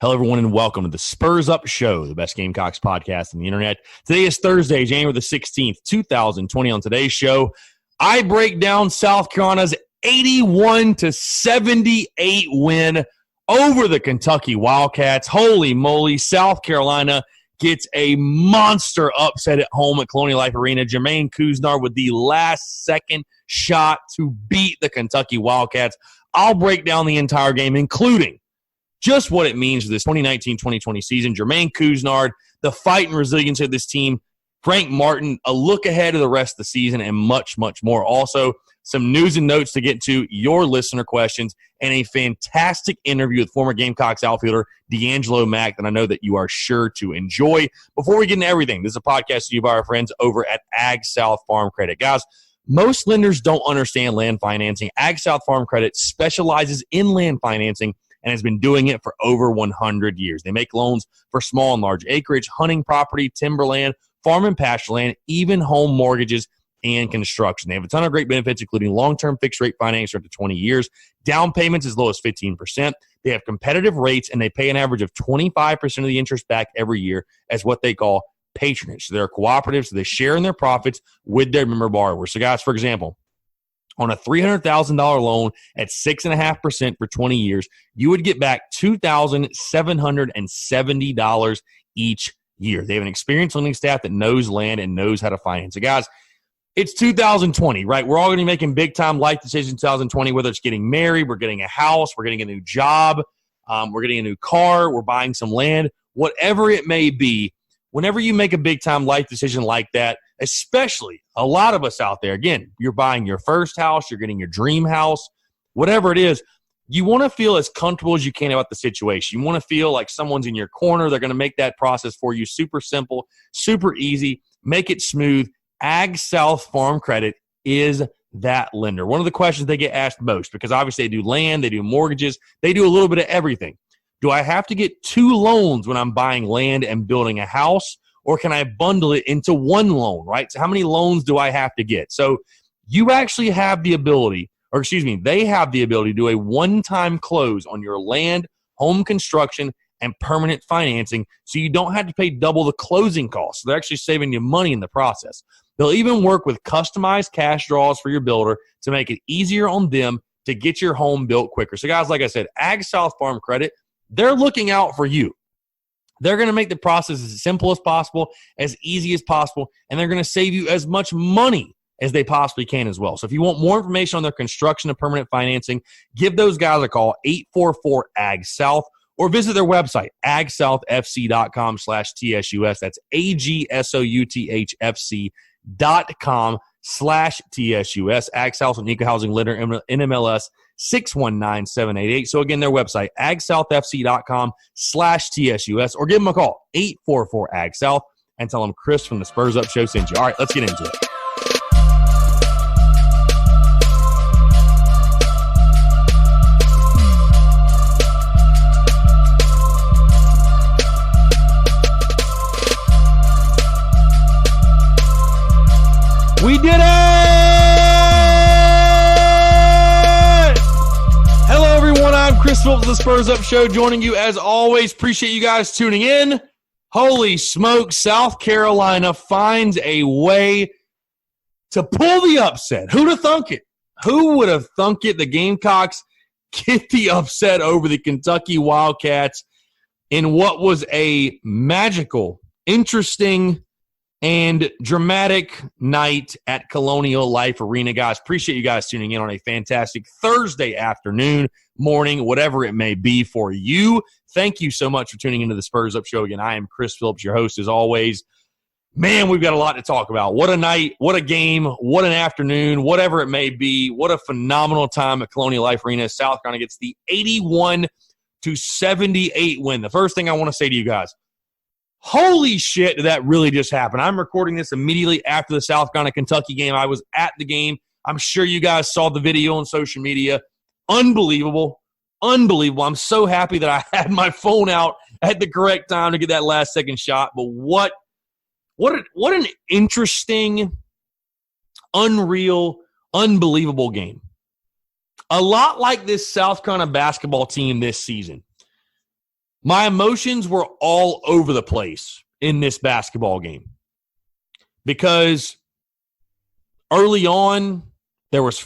Hello, everyone, and welcome to the Spurs Up Show, the best Gamecocks podcast on the internet. Today is Thursday, January the 16th, 2020. On today's show, I break down South Carolina's 81-78 win over the Kentucky Wildcats. Holy moly, South Carolina gets a monster upset at home at Colonial Life Arena. Jermaine Couisnard with the last-second shot to beat the Kentucky Wildcats. I'll break down the entire game, including just what it means for this 2019-2020 season. Jermaine Couisnard, the fight and resilience of this team. Frank Martin, a look ahead of the rest of the season, and much, much more. Also, some news and notes to get to, your listener questions, and a fantastic interview with former Gamecocks outfielder DeAngelo Mack that I know that you are sure to enjoy. Before we get into everything, this is a podcast to you by our friends over at Ag South Farm Credit. Guys, most lenders don't understand land financing. Ag South Farm Credit specializes in land financing and has been doing it for over 100 years. They make loans for small and large acreage, hunting property, timberland, farm and pasture land, even home mortgages and construction. They have a ton of great benefits, including long-term fixed-rate financing up to 20 years, down payments as low as 15%. They have competitive rates, and they pay an average of 25% of the interest back every year as what they call patronage. So they're a cooperative, so they share in their profits with their member borrowers. So, guys, for example, on a $300,000 loan at 6.5% for 20 years, you would get back $2,770 each year. They have an experienced lending staff that knows land and knows how to finance. So, guys, it's 2020, right? We're all going to be making big-time life decisions in 2020, whether it's getting married, we're getting a house, we're getting a new job, we're getting a new car, we're buying some land, whatever it may be. Whenever you make a big-time life decision like that, especially a lot of us out there, again, you're buying your first house, you're getting your dream house, whatever it is, you want to feel as comfortable as you can about the situation. You want to feel like someone's in your corner. They're going to make that process for you super simple, super easy, make it smooth. Ag South Farm Credit is that lender. One of the questions they get asked most, because obviously they do land, they do mortgages, they do a little bit of everything. Do I have to get two loans when I'm buying land and building a house, or can I bundle it into one loan, right? So how many loans do I have to get? So you actually have the ability, or excuse me, they have the ability to do a one-time close on your land, home construction, and permanent financing, so you don't have to pay double the closing costs. So they're actually saving you money in the process. They'll even work with customized cash draws for your builder to make it easier on them to get your home built quicker. So, guys, like I said, Ag South Farm Credit, they're looking out for you. They're going to make the process as simple as possible, as easy as possible, and they're going to save you as much money as they possibly can as well. So if you want more information on their construction and permanent financing, give those guys a call, 844-AG-SOUTH, or visit their website, agsouthfc.com/TSUS. That's AGSOUTHFC.com/TSUS. Ag South and Eco Housing Lender, NMLS 619788. So again, their website, agsouthfc.com/TSUS, or give them a call, 844-AG-SOUTH, and tell them Chris from the Spurs Up Show sent you. All right, let's get into it. We did it! Hello, everyone. I'm Chris Phillips of the Spurs Up Show, joining you as always. Appreciate you guys tuning in. Holy smoke, South Carolina finds a way to pull the upset. Who'd have thunk it? Who would have thunk it? The Gamecocks get the upset over the Kentucky Wildcats in what was a magical, interesting, and dramatic night at Colonial Life Arena. Guys, appreciate you guys tuning in on a fantastic Thursday afternoon, morning, whatever it may be for you. Thank you so much for tuning into the Spurs Up Show. Again, I am Chris Phillips, your host as always. Man, we've got a lot to talk about. What a night, what a game, what an afternoon, whatever it may be. What a phenomenal time at Colonial Life Arena. South Carolina gets the 81-78 win. The first thing I want to say to you guys, holy shit, did that really just happen? I'm recording this immediately after the South Carolina-Kentucky game. I was at the game. I'm sure you guys saw the video on social media. Unbelievable. Unbelievable. I'm so happy that I had my phone out at the correct time to get that last-second shot. But what an interesting, unreal, unbelievable game. A lot like this South Carolina basketball team this season. My emotions were all over the place in this basketball game because early on, there was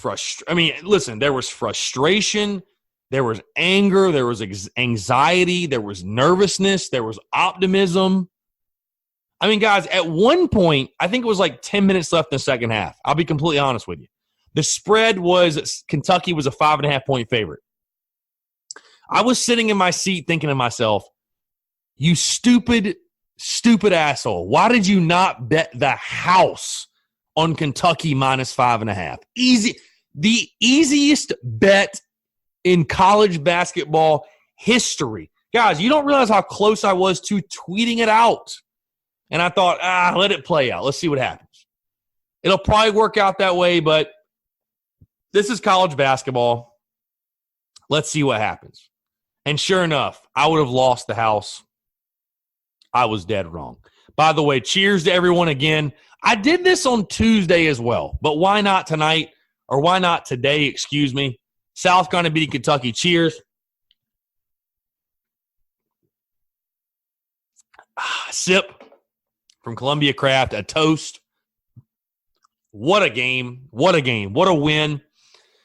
there was frustration, there was anger, there was anxiety, there was nervousness, there was optimism. I mean, guys, at one point, I think it was like 10 minutes left in the second half. I'll be completely honest with you. The spread was Kentucky was a 5.5-point favorite. I was sitting in my seat thinking to myself, you stupid, stupid asshole. Why did you not bet the house on Kentucky minus 5.5? Easy. The easiest bet in college basketball history. Guys, you don't realize how close I was to tweeting it out. And I thought, let it play out. Let's see what happens. It'll probably work out that way, but this is college basketball. Let's see what happens. And sure enough, I would have lost the house. I was dead wrong. By the way, cheers to everyone again. I did this on Tuesday as well, but why not tonight? Or why not today, excuse me. South Carolina beating Kentucky. Cheers. Sip from Columbia Craft, a toast. What a game. What a game. What a win.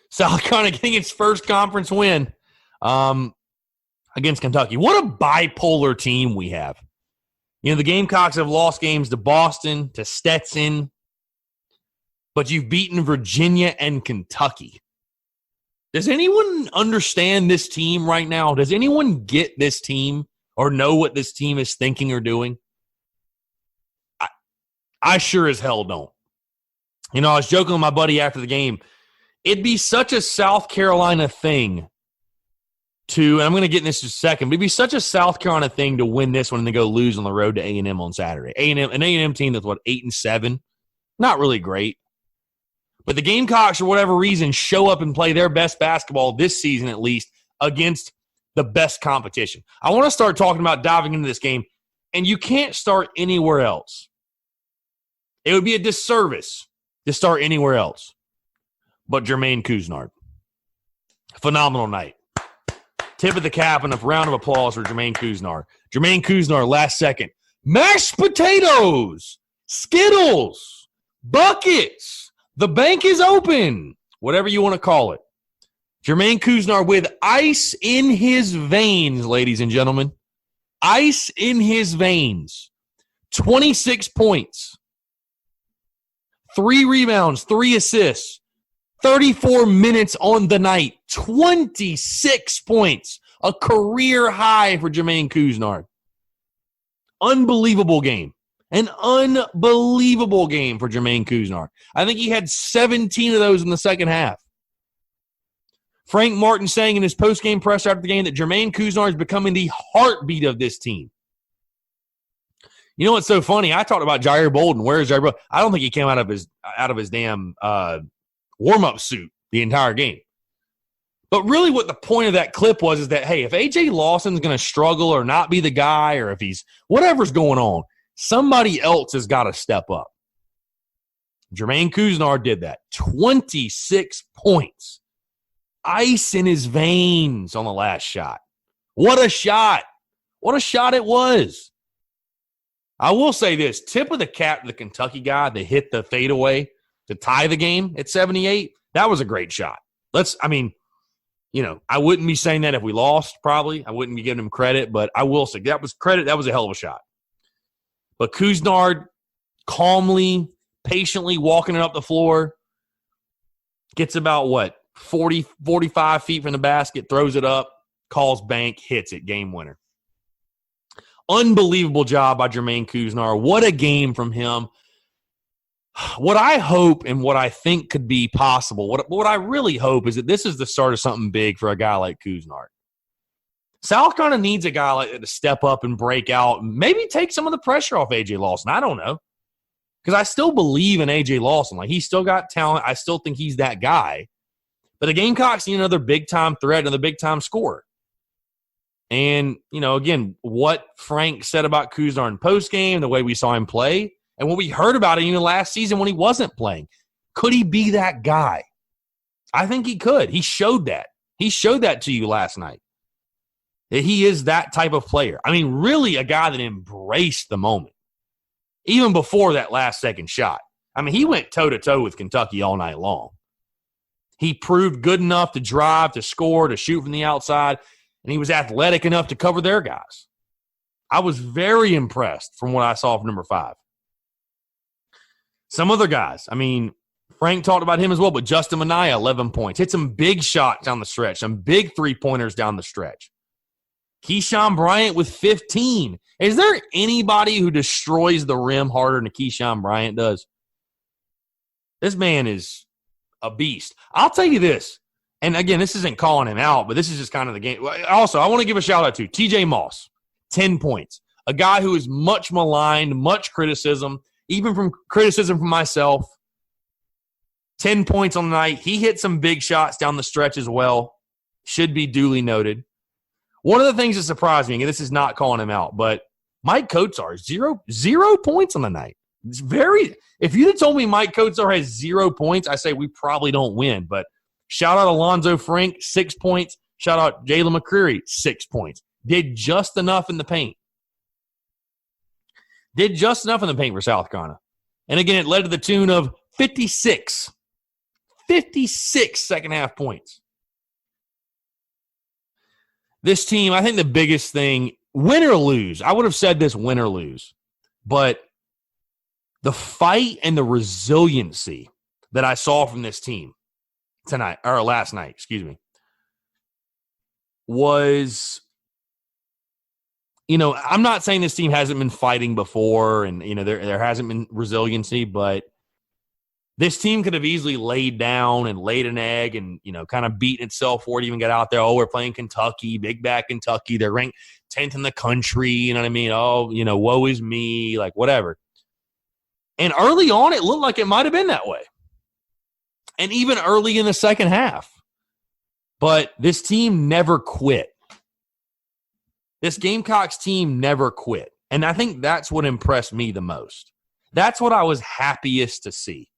South Carolina getting its first conference win against Kentucky. What a bipolar team we have. You know, the Gamecocks have lost games to Boston, to Stetson, but you've beaten Virginia and Kentucky. Does anyone understand this team right now? Does anyone get this team or know what this team is thinking or doing? I sure as hell don't. You know, I was joking with my buddy after the game. It'd be such a South Carolina thing and I'm going to get in this in a second, but it'd be such a South Carolina thing to win this one and then go lose on the road to A&M on Saturday. An A&M team that's, 8-7? Not really great. But the Gamecocks, for whatever reason, show up and play their best basketball this season at least against the best competition. I want to start talking about diving into this game, and you can't start anywhere else. It would be a disservice to start anywhere else but Jermaine Couisnard. Phenomenal night. Tip of the cap and a round of applause for Jermaine Couisnard. Jermaine Couisnard, last second. Mashed potatoes, Skittles, buckets. The bank is open. Whatever you want to call it. Jermaine Couisnard with ice in his veins, ladies and gentlemen. Ice in his veins. 26 points. 3 rebounds, 3 assists. 34 minutes on the night, 26 points, a career high for Jermaine Couisnard. Unbelievable game. An unbelievable game for Jermaine Couisnard. I think he had 17 of those in the second half. Frank Martin saying in his post-game presser after the game that Jermaine Couisnard is becoming the heartbeat of this team. You know what's so funny? I talked about Jair Bolden. Where is Jair Bolden? I don't think he came out of his damn warm-up suit the entire game. But really what the point of that clip was is that, hey, if A.J. Lawson's going to struggle or not be the guy or if he's whatever's going on, somebody else has got to step up. Jermaine Couisnard did that. 26 points. Ice in his veins on the last shot. What a shot. What a shot it was. I will say this. Tip of the cap to the Kentucky guy that hit the fadeaway to tie the game at 78, that was a great shot. I wouldn't be saying that if we lost, probably. I wouldn't be giving him credit, but I will say that was credit. That was a hell of a shot. But Couisnard calmly, patiently walking it up the floor, gets about, 40, 45 feet from the basket, throws it up, calls bank, hits it, game winner. Unbelievable job by Jermaine Couisnard. What a game from him. What I hope and what I think could be possible, what I really hope is that this is the start of something big for a guy like Couisnard. South Carolina needs a guy like that to step up and break out, maybe take some of the pressure off A.J. Lawson. I don't know. Because I still believe in A.J. Lawson. He's still got talent. I still think he's that guy. But the Gamecocks need another big-time threat, another big-time scorer. And, again, what Frank said about Couisnard in postgame, the way we saw him play, and what we heard about him last season when he wasn't playing. Could he be that guy? I think he could. He showed that. He showed that to you last night. He is that type of player. I mean, really a guy that embraced the moment, even before that last second shot. I mean, he went toe-to-toe with Kentucky all night long. He proved good enough to drive, to score, to shoot from the outside, and he was athletic enough to cover their guys. I was very impressed from what I saw from number 5. Some other guys, I mean, Frank talked about him as well, but Justin Minaya, 11 points. Hit some big shots down the stretch, some big three-pointers down the stretch. Keyshawn Bryant with 15. Is there anybody who destroys the rim harder than Keyshawn Bryant does? This man is a beast. I'll tell you this, and again, this isn't calling him out, but this is just kind of the game. Also, I want to give a shout-out to TJ Moss, 10 points. A guy who is much maligned, much criticism, even from criticism from myself. 10 points on the night. He hit some big shots down the stretch as well. Should be duly noted. One of the things that surprised me, and this is not calling him out, but Mike Kotsar, zero points on the night. It's very – if you'd have told me Mike Kotsar has 0 points, I say we probably don't win. But shout out Alonzo Frank, 6 points. Shout out Jalen McCreary, 6 points. Did just enough in the paint. Did just enough in the paint for South Carolina. And again, it led to the tune of 56. 56 second-half points. This team, I think the biggest thing, win or lose, I would have said this win or lose, but the fight and the resiliency that I saw from this team last night, was, I'm not saying this team hasn't been fighting before and, there hasn't been resiliency, but this team could have easily laid down and laid an egg and, kind of beaten itself before it even got out there. Oh, we're playing Kentucky, big bad Kentucky. They're ranked 10th in the country. You know what I mean? Oh, woe is me, like whatever. And early on, it looked like it might have been that way. And even early in the second half. But this team never quit. This Gamecocks team never quit. And I think that's what impressed me the most. That's what I was happiest to see.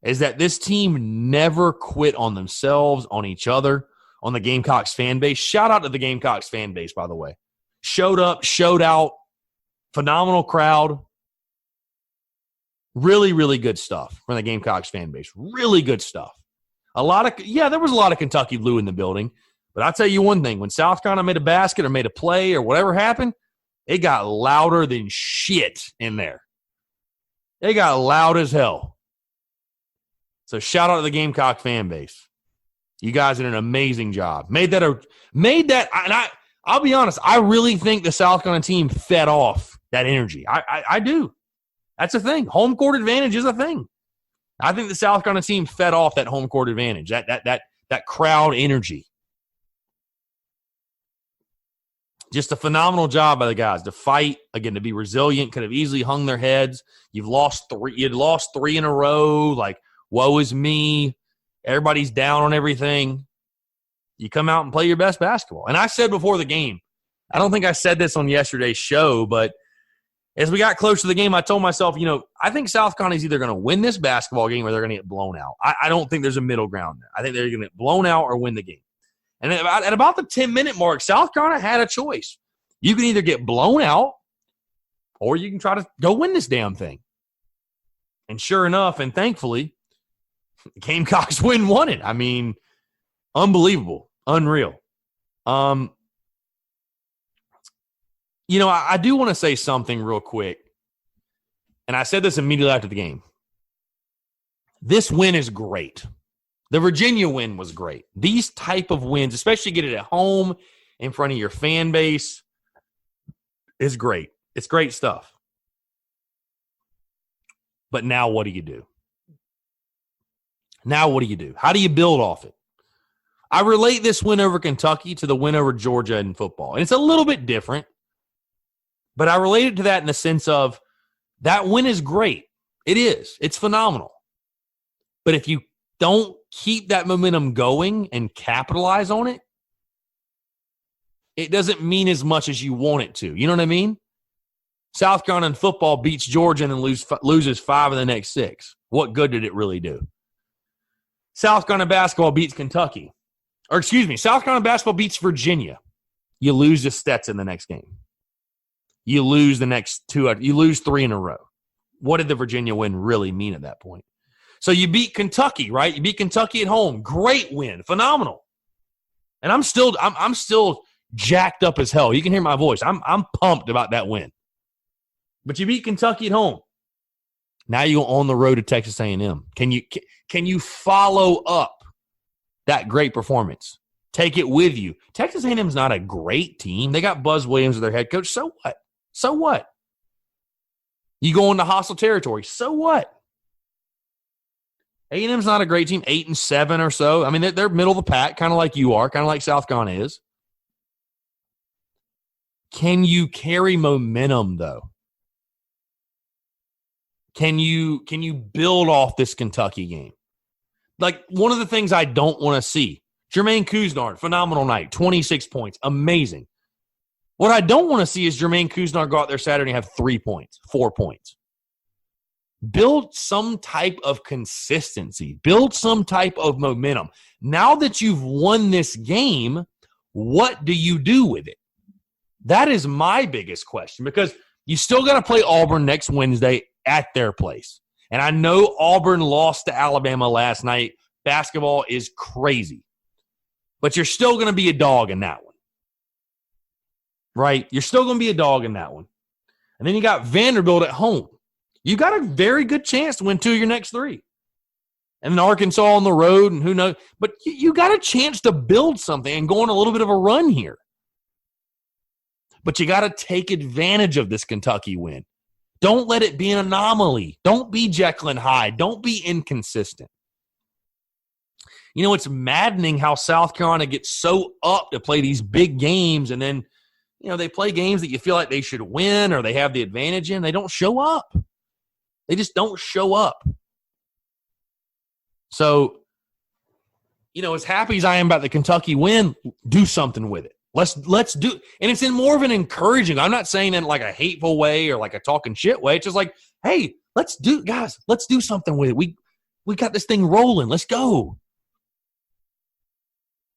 Is that this team never quit on themselves, on each other, on the Gamecocks fan base. Shout out to the Gamecocks fan base, by the way. Showed up, showed out, phenomenal crowd. Really, really good stuff from the Gamecocks fan base. Really good stuff. There was a lot of Kentucky blue in the building. But I'll tell you one thing. When South Carolina made a basket or made a play or whatever happened, it got louder than shit in there. It got loud as hell. So shout out to the Gamecock fan base. You guys did an amazing job. And I'll be honest, I really think the South Carolina team fed off that energy. I do. That's a thing. Home court advantage is a thing. I think the South Carolina team fed off that home court advantage, that crowd energy. Just a phenomenal job by the guys to fight, again, to be resilient, could have easily hung their heads. You'd lost 3 in a row, like, woe is me. Everybody's down on everything. You come out and play your best basketball. And I said before the game, I don't think I said this on yesterday's show, but as we got close to the game, I told myself, I think South Carolina is either going to win this basketball game or they're going to get blown out. I don't think there's a middle ground there. I think they're going to get blown out or win the game. And at about the 10-minute mark, South Carolina had a choice. You can either get blown out or you can try to go win this damn thing. And sure enough, and thankfully, Gamecocks won it. I mean, unbelievable. Unreal. I do want to say something real quick. And I said this immediately after the game. This win is great. The Virginia win was great. These type of wins, especially get it at home in front of your fan base, is great. It's great stuff. But now what do you do? Now what do you do? How do you build off it? I relate this win over Kentucky to the win over Georgia in football. And it's a little bit different. But I relate it to that in the sense of that win is great. It is. It's phenomenal. But if you don't keep that momentum going and capitalize on it, it doesn't mean as much as you want it to. You know what I mean? South Carolina in football beats Georgia and then loses 5 of the next 6. What good did it really do? South Carolina basketball beats Kentucky. South Carolina basketball beats Virginia. You lose to Stetson the next game. You lose the next two. You lose 3 in a row. What did the Virginia win really mean at that point? So you beat Kentucky, right? You beat Kentucky at home. Great win. Phenomenal. And I'm still jacked up as hell. You can hear my voice. I'm pumped about that win. But you beat Kentucky at home. Now you go on the road to Texas A&M. Can you follow up that great performance? Take it with you. Texas A&M's not a great team. They got Buzz Williams as their head coach. So what? So what? You go into hostile territory. So what? A&M's not a great team, 8-7 or so. I mean, they're middle of the pack, kind of like you are, kind of like South Carolina is. Can you carry momentum, though? Can you build off this Kentucky game? Like, one of the things I don't want to see, Jermaine Couisnard, phenomenal night, 26 points, amazing. What I don't want to see is Jermaine Couisnard go out there Saturday and have 3 points, 4 points. Build some type of consistency. Build some type of momentum. Now that you've won this game, what do you do with it? That is my biggest question, because you still got to play Auburn next Wednesday at their place. And I know Auburn lost to Alabama last night. Basketball is crazy. But you're still going to be a dog in that one. Right? You're still going to be a dog in that one. And then you got Vanderbilt at home. You got a very good chance to win 2 of your next 3. And then Arkansas on the road, and who knows. But you got a chance to build something and go on a little bit of a run here. But you got to take advantage of this Kentucky win. Don't let it be an anomaly. Don't be Jekyll and Hyde. Don't be inconsistent. You know, it's maddening how South Carolina gets so up to play these big games, and then, you know, they play games that you feel like they should win or they have the advantage in. They don't show up. They just don't show up. So, you know, as happy as I am about the Kentucky win, do something with it. Let's do, and it's in more of an encouraging. I'm not saying in like a hateful way or like a talking shit way. It's just like, hey, let's do something with it. We got this thing rolling. Let's go.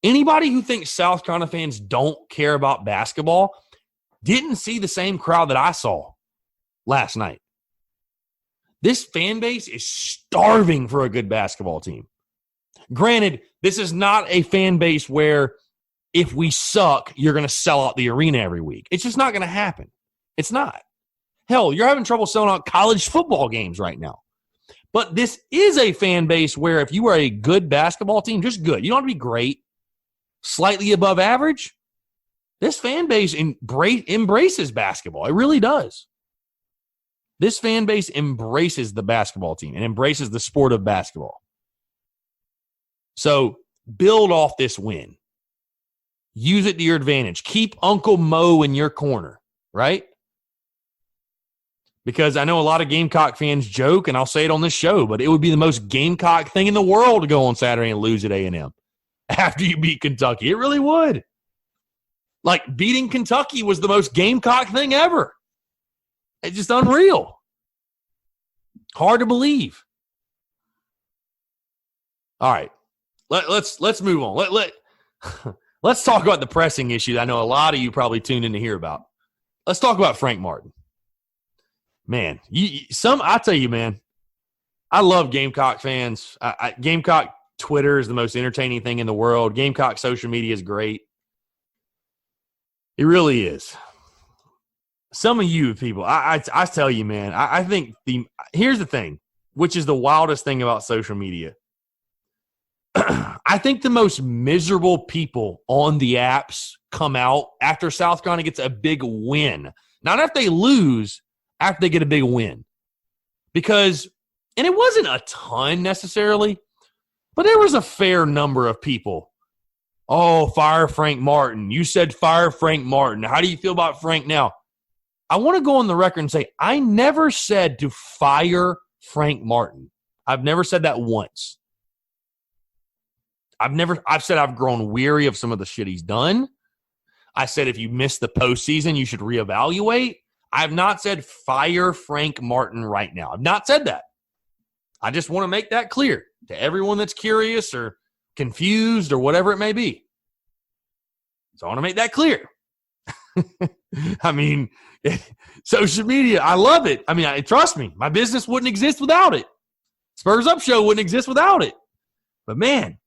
Anybody who thinks South Carolina fans don't care about basketball didn't see the same crowd that I saw last night. This fan base is starving for a good basketball team. Granted, this is not a fan base where if we suck, you're going to sell out the arena every week. It's just not going to happen. It's not. Hell, you're having trouble selling out college football games right now. But this is a fan base where if you are a good basketball team, just good. You don't have to be great, slightly above average. This fan base embraces basketball. It really does. This fan base embraces the basketball team and embraces the sport of basketball. So build off this win. Use it to your advantage. Keep Uncle Mo in your corner, right? Because I know a lot of Gamecock fans joke, and I'll say it on this show, but it would be the most Gamecock thing in the world to go on Saturday and lose at A&M after you beat Kentucky. It really would. Like, beating Kentucky was the most Gamecock thing ever. It's just unreal. Hard to believe. All right. Let's move on. Let's talk about the pressing issue I know a lot of you probably tuned in to hear about. Let's talk about Frank Martin. Man, I tell you, man, I love Gamecock fans. Gamecock Twitter is the most entertaining thing in the world. Gamecock social media is great. It really is. Some of you people, I tell you, man, I think here's the thing, which is the wildest thing about social media. I think the most miserable people on the apps come out after South Carolina gets a big win. Not after they lose, after they get a big win. Because, and it wasn't a ton necessarily, but there was a fair number of people. Oh, fire Frank Martin. You said fire Frank Martin. How do you feel about Frank now? I want to go on the record and say I never said to fire Frank Martin. I've never said that once. I've said I've grown weary of some of the shit he's done. I said if you miss the postseason, you should reevaluate. I've not said fire Frank Martin right now. I've not said that. I just want to make that clear to everyone that's curious or confused or whatever it may be. So I want to make that clear. I mean, social media, I love it. I mean, trust me, my business wouldn't exist without it. Spurs Up Show wouldn't exist without it. But man,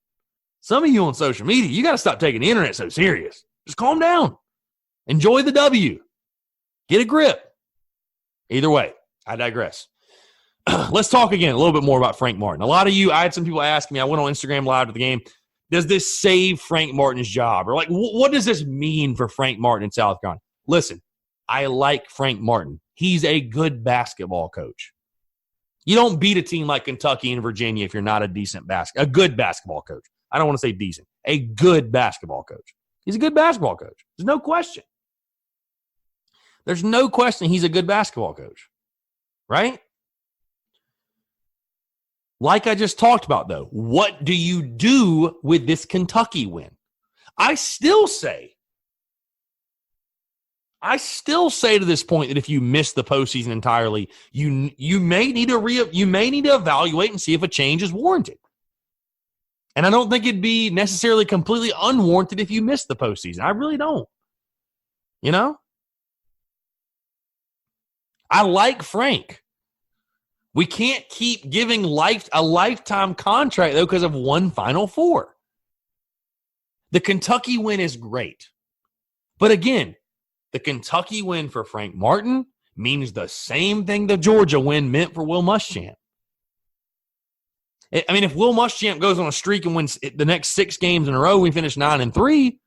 some of you on social media, you got to stop taking the internet so serious. Just calm down. Enjoy the W. Get a grip. Either way, I digress. Let's talk again a little bit more about Frank Martin. A lot of you, I had some people ask me, I went on Instagram Live to the game, does this save Frank Martin's job? Or like, what does this mean for Frank Martin in South Carolina? Listen, I like Frank Martin. He's a good basketball coach. You don't beat a team like Kentucky and Virginia if you're not a good basketball coach. I don't want to say decent. A good basketball coach. He's a good basketball coach. There's no question. There's no question he's a good basketball coach. Right? Like I just talked about, though, what do you do with this Kentucky win? I still say to this point that if you miss the postseason entirely, you may need to evaluate and see if a change is warranted. And I don't think it'd be necessarily completely unwarranted if you miss the postseason. I really don't. You know? I like Frank. We can't keep giving a lifetime contract, though, because of one Final Four. The Kentucky win is great. But again, the Kentucky win for Frank Martin means the same thing the Georgia win meant for Will Muschamp. I mean, if Will Muschamp goes on a streak and wins the next 6 games in a row, we finish 9-3,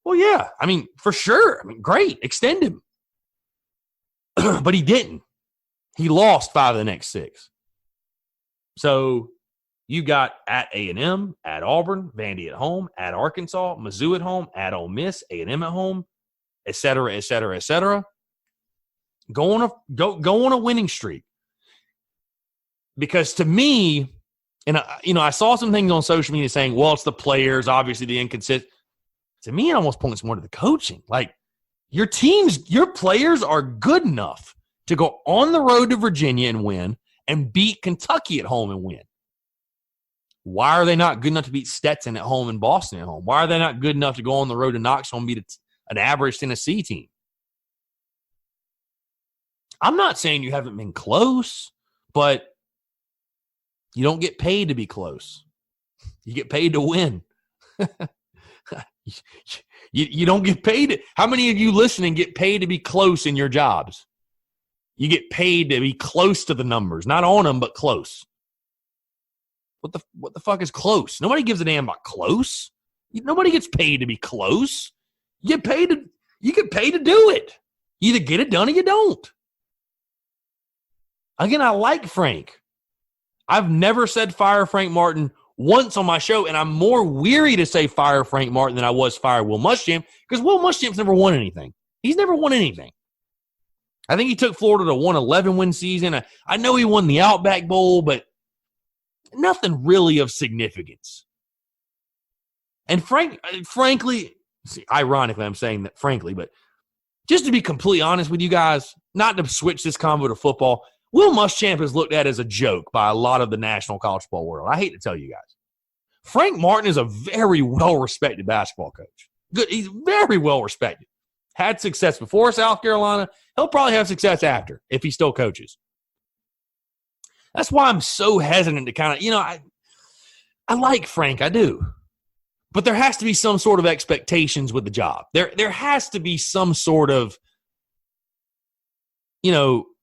well, yeah. I mean, for sure. I mean, great. Extend him. But he didn't. He lost 5 of the next 6. So you got at A&M, at Auburn, Vandy at home, at Arkansas, Mizzou at home, at Ole Miss, A&M at home, et cetera, et cetera, et cetera. Go on a winning streak. Because to me, and I saw some things on social media saying, well, it's the players, obviously the inconsistent. To me, it almost points more to the coaching. Like, your players are good enough to go on the road to Virginia and win and beat Kentucky at home and win. Why are they not good enough to beat Stetson at home and Boston at home? Why are they not good enough to go on the road to Knoxville and beat an average Tennessee team? I'm not saying you haven't been close, but you don't get paid to be close. You get paid to win. You don't get paid. How many of you listening get paid to be close in your jobs? You get paid to be close to the numbers. Not on them, but close. What the fuck is close? Nobody gives a damn about close. Nobody gets paid to be close. You get paid to do it. You either get it done or you don't. Again, I like Frank. I've never said fire Frank Martin once on my show, and I'm more weary to say fire Frank Martin than I was fire Will Muschamp, because Will Muschamp's never won anything. He's never won anything. I think he took Florida to 11-win season. I know he won the Outback Bowl, but nothing really of significance. And frankly, ironically, I'm saying that frankly, but just to be completely honest with you guys, not to switch this convo to football, Will Muschamp is looked at as a joke by a lot of the national college football world. I hate to tell you guys. Frank Martin is a very well-respected basketball coach. Good, he's very well-respected. Had success before South Carolina. He'll probably have success after if he still coaches. That's why I'm so hesitant to kind of, I like Frank, I do. But there has to be some sort of expectations with the job. There has to be some sort of,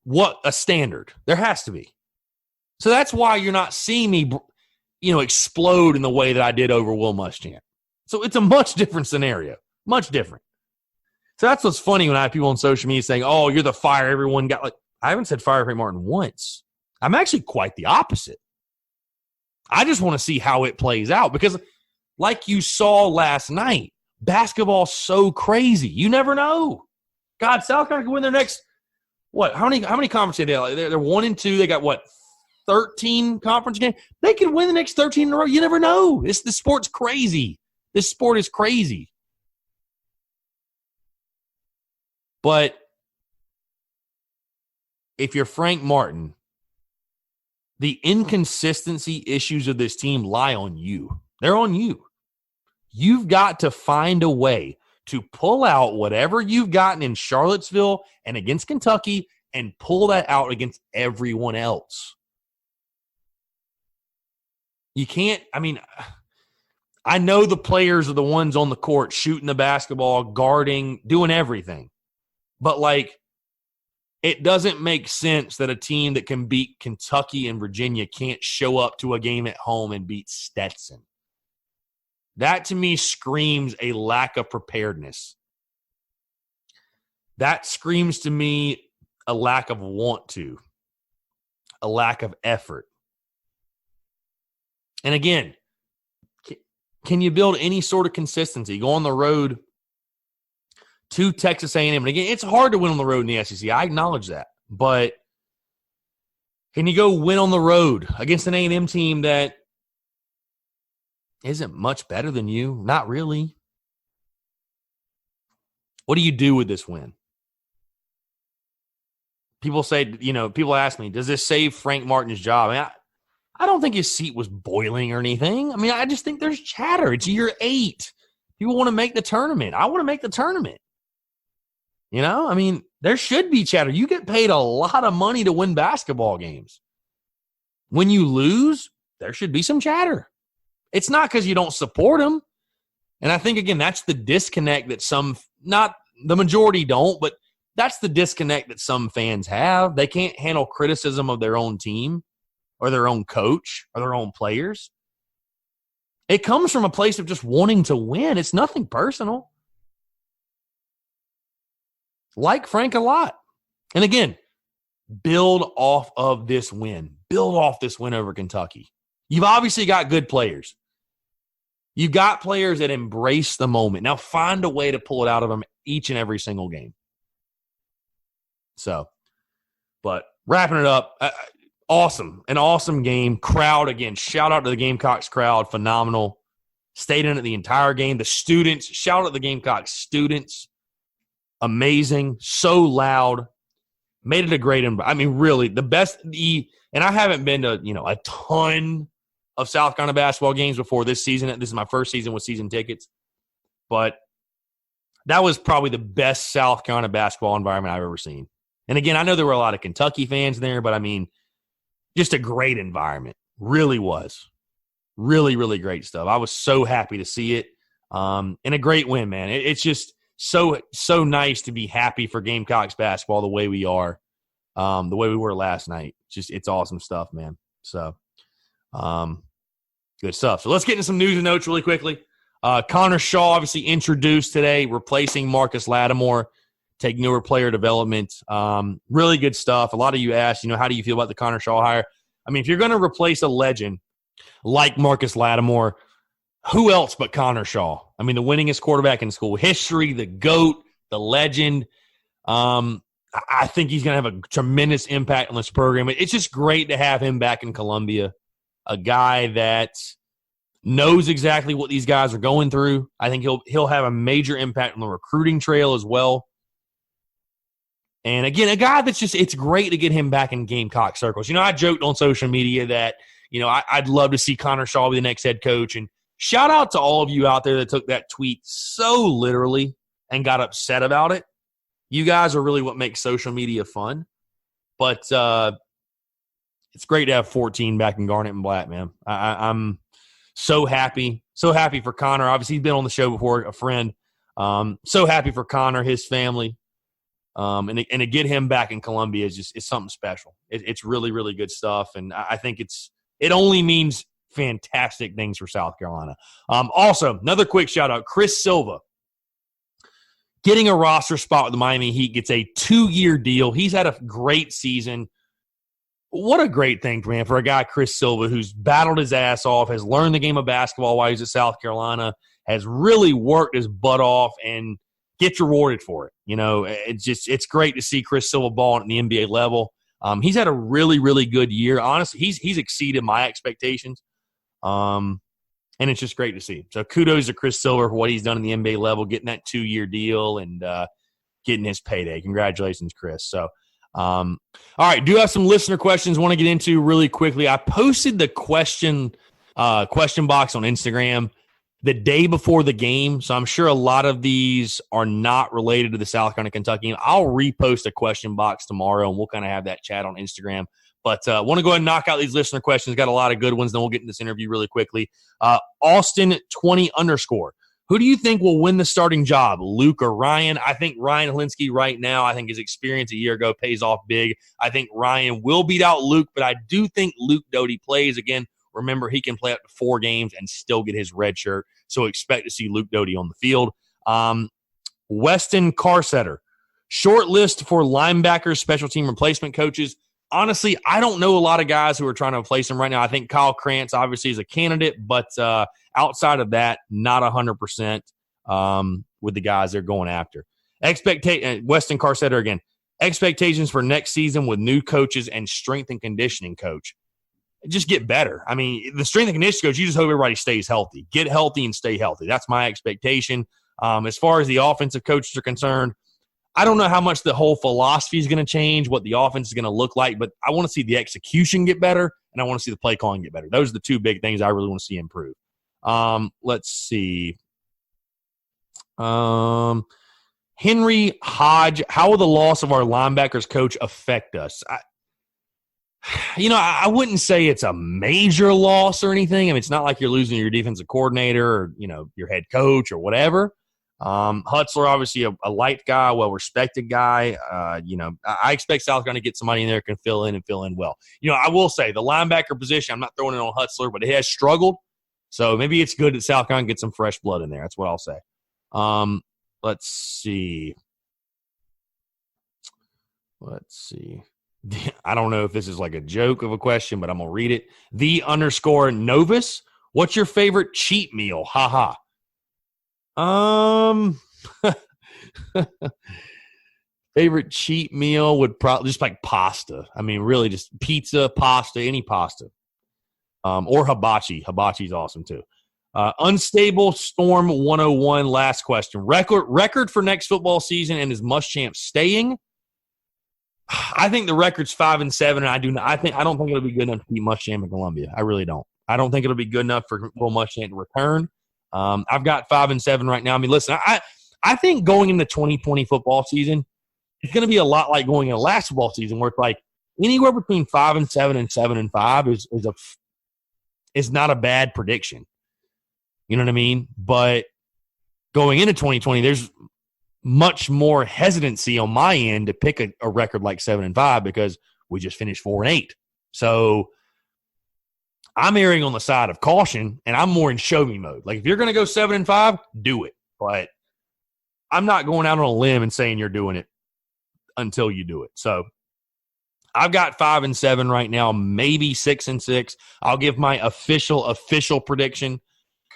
what a standard. There has to be. So that's why you're not seeing me, explode in the way that I did over Will Muschamp. So it's a much different scenario. Much different. So that's what's funny when I have people on social media saying, oh, you're the fire everyone got. Like, I haven't said fire Frank Martin once. I'm actually quite the opposite. I just want to see how it plays out because like you saw last night, basketball's so crazy. You never know. God, South Carolina can win their next, how many conference games? They're 1-2. They got 13 conference games? They could win the next 13 in a row. You never know. The sport's crazy. This sport is crazy. But if you're Frank Martin, the inconsistency issues of this team lie on you. They're on you. You've got to find a way to pull out whatever you've gotten in Charlottesville and against Kentucky and pull that out against everyone else. You can't, I mean, I know the players are the ones on the court shooting the basketball, guarding, doing everything. But, like, it doesn't make sense that a team that can beat Kentucky and Virginia can't show up to a game at home and beat Stetson. That, to me, screams a lack of preparedness. That screams to me a lack of want to, a lack of effort. And again, can you build any sort of consistency? Go on the road to Texas A&M. And again, it's hard to win on the road in the SEC. I acknowledge that. But can you go win on the road against an A&M team that isn't much better than you? Not really. What do you do with this win? People say, people ask me, does this save Frank Martin's job? I mean, I don't think his seat was boiling or anything. I mean, I just think there's chatter. It's year 8. People want to make the tournament. I want to make the tournament. I mean, there should be chatter. You get paid a lot of money to win basketball games. When you lose, there should be some chatter. It's not because you don't support them. And I think, again, that's the disconnect that not the majority don't, but that's the disconnect that some fans have. They can't handle criticism of their own team or their own coach or their own players. It comes from a place of just wanting to win. It's nothing personal. Like Frank a lot. And again, build off of this win. Build off this win over Kentucky. You've obviously got good players. You've got players that embrace the moment. Now find a way to pull it out of them each and every single game. So, but wrapping it up, awesome. An awesome game. Crowd, again, shout out to the Gamecocks crowd. Phenomenal. Stayed in it the entire game. The students, shout out to the Gamecocks students. Amazing. So loud. Made it a great environment. I mean, really, the best. And I haven't been to, a ton of South Carolina basketball games before this season. This is my first season with season tickets. But that was probably the best South Carolina basketball environment I've ever seen. And again, I know there were a lot of Kentucky fans there, but I mean, just a great environment. Really was. Really, really great stuff. I was so happy to see it. And a great win, man. It's just so nice to be happy for Gamecocks basketball the way we are, the way we were last night. It's awesome stuff, man. So, good stuff. So let's get into some news and notes really quickly. Connor Shaw obviously introduced today, replacing Marcus Lattimore, taking over player development. Really good stuff. A lot of you asked, how do you feel about the Connor Shaw hire? I mean, if you're going to replace a legend like Marcus Lattimore, who else but Connor Shaw? I mean, the winningest quarterback in school history, the GOAT, the legend. I think he's going to have a tremendous impact on this program. It's just great to have him back in Columbia, a guy that knows exactly what these guys are going through. I think he'll have a major impact on the recruiting trail as well. And again, a guy that's it's great to get him back in Gamecock circles. I joked on social media that, I'd love to see Connor Shaw be the next head coach. And shout out to all of you out there that took that tweet so literally and got upset about it. You guys are really what makes social media fun. But it's great to have 14 back in Garnet and Black, man. I'm so happy. So happy for Connor. Obviously, he's been on the show before, a friend. So happy for Connor, his family. And to get him back in Columbia is something special. It's really, really good stuff. And I think it only means fantastic things for South Carolina. Also, another quick shout out, Chris Silva. Getting a roster spot with the Miami Heat, gets a 2-year deal. He's had a great season. What a great thing, man, for a guy, Chris Silva, who's battled his ass off, has learned the game of basketball while he's at South Carolina, has really worked his butt off, and gets rewarded for it. It's great to see Chris Silva balling at the NBA level. He's had a really, really good year. Honestly, he's exceeded my expectations. And it's just great to see. So kudos to Chris Silva for what he's done in the NBA level, getting that 2-year deal and getting his payday. Congratulations, Chris. So, all right, do have some listener questions I want to get into really quickly. I posted the question box on Instagram the day before the game, so I'm sure a lot of these are not related to the South Carolina Kentucky game. I'll repost a question box tomorrow, and we'll kind of have that chat on Instagram. But I want to go ahead and knock out these listener questions. Got a lot of good ones. Then we'll get into this interview really quickly. Austin20_. Who do you think will win the starting job, Luke or Ryan? I think Ryan Helinski right now, I think his experience a year ago pays off big. I think Ryan will beat out Luke, but I do think Luke Doty plays. Again, remember, he can play up to 4 games and still get his red shirt. So expect to see Luke Doty on the field. Weston Carsetter. Short list for linebackers, special team replacement coaches. Honestly, I don't know a lot of guys who are trying to replace him right now. I think Kyle Krantz obviously is a candidate, but outside of that, not 100% with the guys they're going after. Weston Carsetter again. Expectations for next season with new coaches and strength and conditioning coach. Just get better. I mean, the strength and conditioning coach, you just hope everybody stays healthy. Get healthy and stay healthy. That's my expectation. As far as the offensive coaches are concerned, I don't know how much the whole philosophy is going to change, what the offense is going to look like, but I want to see the execution get better, and I want to see the play calling get better. Those are the 2 big things I really want to see improve. Let's see. Henry Hodge, how will the loss of our linebackers coach affect us? I wouldn't say it's a major loss or anything. I mean, it's not like you're losing your defensive coordinator or, your head coach or whatever. Hutzler, obviously a light guy, well-respected guy. I expect South Carolina to get somebody in there who can fill in well. I will say the linebacker position, I'm not throwing it on Hutzler, but it has struggled. So maybe it's good that South Carolina gets some fresh blood in there. That's what I'll say. Let's see. I don't know if this is like a joke of a question, but I'm going to read it. _Novus. What's your favorite cheat meal? Ha ha. Favorite cheat meal would probably just like pasta. I mean, really just pizza, pasta, any pasta. Or hibachi. Hibachi's awesome too. Unstable Storm 101. Last question. Record for next football season, and is Muschamp staying? I think the record's 5-7, and I don't think it'll be good enough to beat Muschamp in Columbia. I really don't. I don't think it'll be good enough for Will Muschamp to return. I've got 5-7 right now. I mean, listen, I think going into 2020 football season, it's going to be a lot like going into last football season, where it's like anywhere between 5-7 and 7-5 is not a bad prediction. You know what I mean? But going into 2020, there's much more hesitancy on my end to pick a record like 7-5 because we just finished 4-8. So I'm erring on the side of caution, and I'm more in show me mode. Like, if you're going to go 7-5, do it. But I'm not going out on a limb and saying you're doing it until you do it. So I've got 5-7 right now, maybe 6-6. I'll give my official prediction